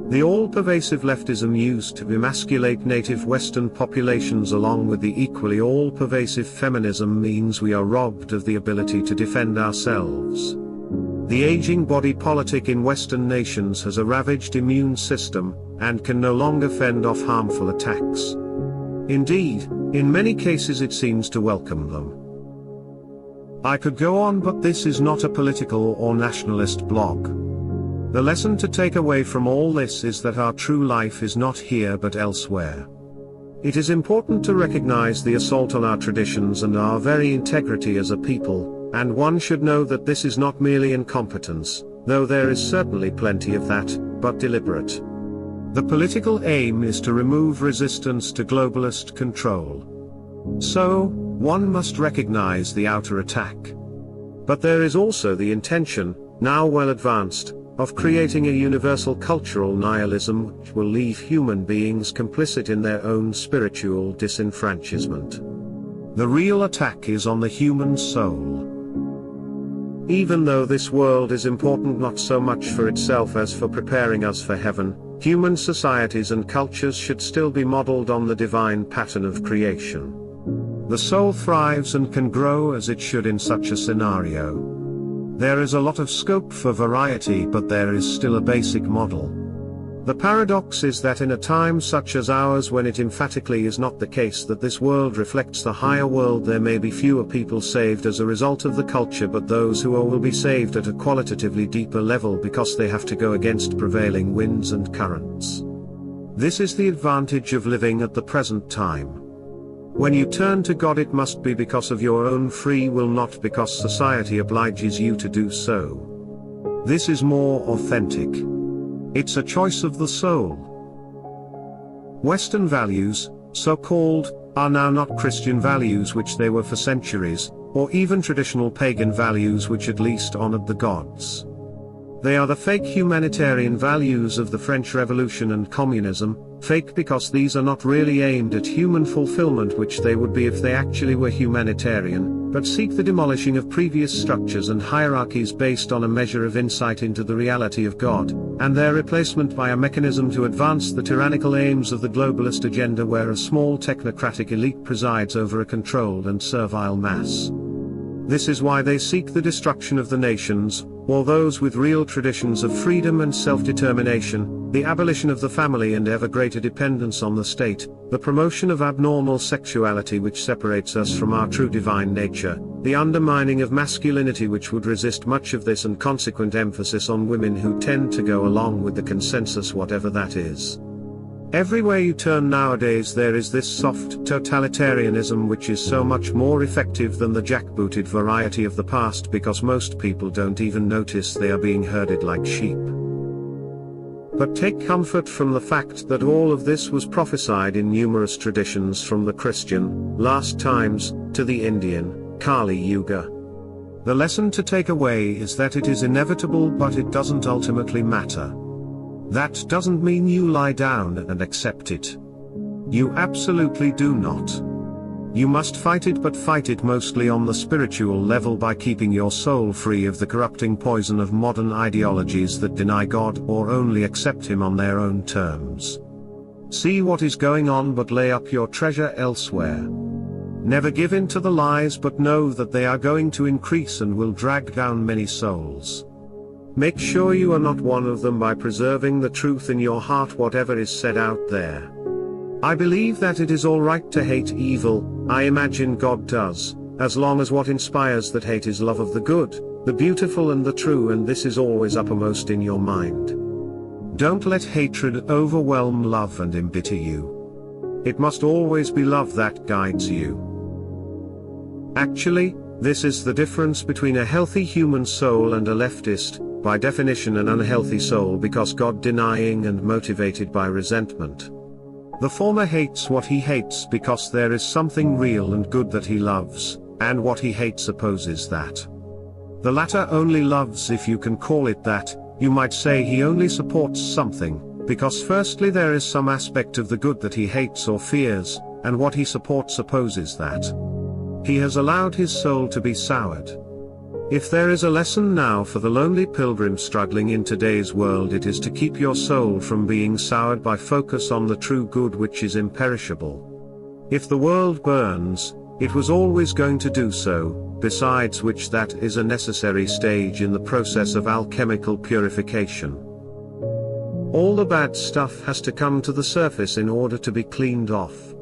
The all-pervasive leftism used to emasculate native Western populations along with the equally all-pervasive feminism means we are robbed of the ability to defend ourselves. The aging body politic in Western nations has a ravaged immune system, and can no longer fend off harmful attacks. Indeed, in many cases it seems to welcome them. I could go on, but this is not a political or nationalist blog. The lesson to take away from all this is that our true life is not here but elsewhere. It is important to recognize the assault on our traditions and our very integrity as a people, and one should know that this is not merely incompetence, though there is certainly plenty of that, but deliberate. The political aim is to remove resistance to globalist control. So, one must recognize the outer attack. But there is also the intention, now well advanced, of creating a universal cultural nihilism which will leave human beings complicit in their own spiritual disenfranchisement. The real attack is on the human soul. Even though this world is important not so much for itself as for preparing us for heaven, human societies and cultures should still be modeled on the divine pattern of creation. The soul thrives and can grow as it should in such a scenario. There is a lot of scope for variety, but there is still a basic model. The paradox is that in a time such as ours, when it emphatically is not the case that this world reflects the higher world, there may be fewer people saved as a result of the culture, but those who are will be saved at a qualitatively deeper level because they have to go against prevailing winds and currents. This is the advantage of living at the present time. When you turn to God, it must be because of your own free will, not because society obliges you to do so. This is more authentic. It's a choice of the soul. Western values, so-called, are now not Christian values which they were for centuries, or even traditional pagan values which at least honored the gods. They are the fake humanitarian values of the French Revolution and communism, fake because these are not really aimed at human fulfillment, which they would be if they actually were humanitarian, but seek the demolishing of previous structures and hierarchies based on a measure of insight into the reality of God, and their replacement by a mechanism to advance the tyrannical aims of the globalist agenda, where a small technocratic elite presides over a controlled and servile mass. This is why they seek the destruction of the nations, or those with real traditions of freedom and self-determination, the abolition of the family and ever greater dependence on the state, the promotion of abnormal sexuality which separates us from our true divine nature, the undermining of masculinity which would resist much of this and consequent emphasis on women who tend to go along with the consensus whatever that is. Everywhere you turn nowadays there is this soft totalitarianism which is so much more effective than the jackbooted variety of the past because most people don't even notice they are being herded like sheep. But take comfort from the fact that all of this was prophesied in numerous traditions from the Christian, last times, to the Indian, Kali Yuga. The lesson to take away is that it is inevitable but it doesn't ultimately matter. That doesn't mean you lie down and accept it. You absolutely do not. You must fight it, but fight it mostly on the spiritual level by keeping your soul free of the corrupting poison of modern ideologies that deny God or only accept Him on their own terms. See what is going on but lay up your treasure elsewhere. Never give in to the lies but know that they are going to increase and will drag down many souls. Make sure you are not one of them by preserving the truth in your heart whatever is said out there. I believe that it is alright to hate evil, I imagine God does, as long as what inspires that hate is love of the good, the beautiful and the true, and this is always uppermost in your mind. Don't let hatred overwhelm love and embitter you. It must always be love that guides you. Actually, this is the difference between a healthy human soul and a leftist, by definition an unhealthy soul because God-denying and motivated by resentment. The former hates what he hates because there is something real and good that he loves, and what he hates opposes that. The latter only loves, if you can call it that. You might say he only supports something, because firstly there is some aspect of the good that he hates or fears, and what he supports opposes that. He has allowed his soul to be soured. If there is a lesson now for the lonely pilgrim struggling in today's world, it is to keep your soul from being soured by focus on the true good which is imperishable. If the world burns, it was always going to do so, besides which that is a necessary stage in the process of alchemical purification. All the bad stuff has to come to the surface in order to be cleaned off.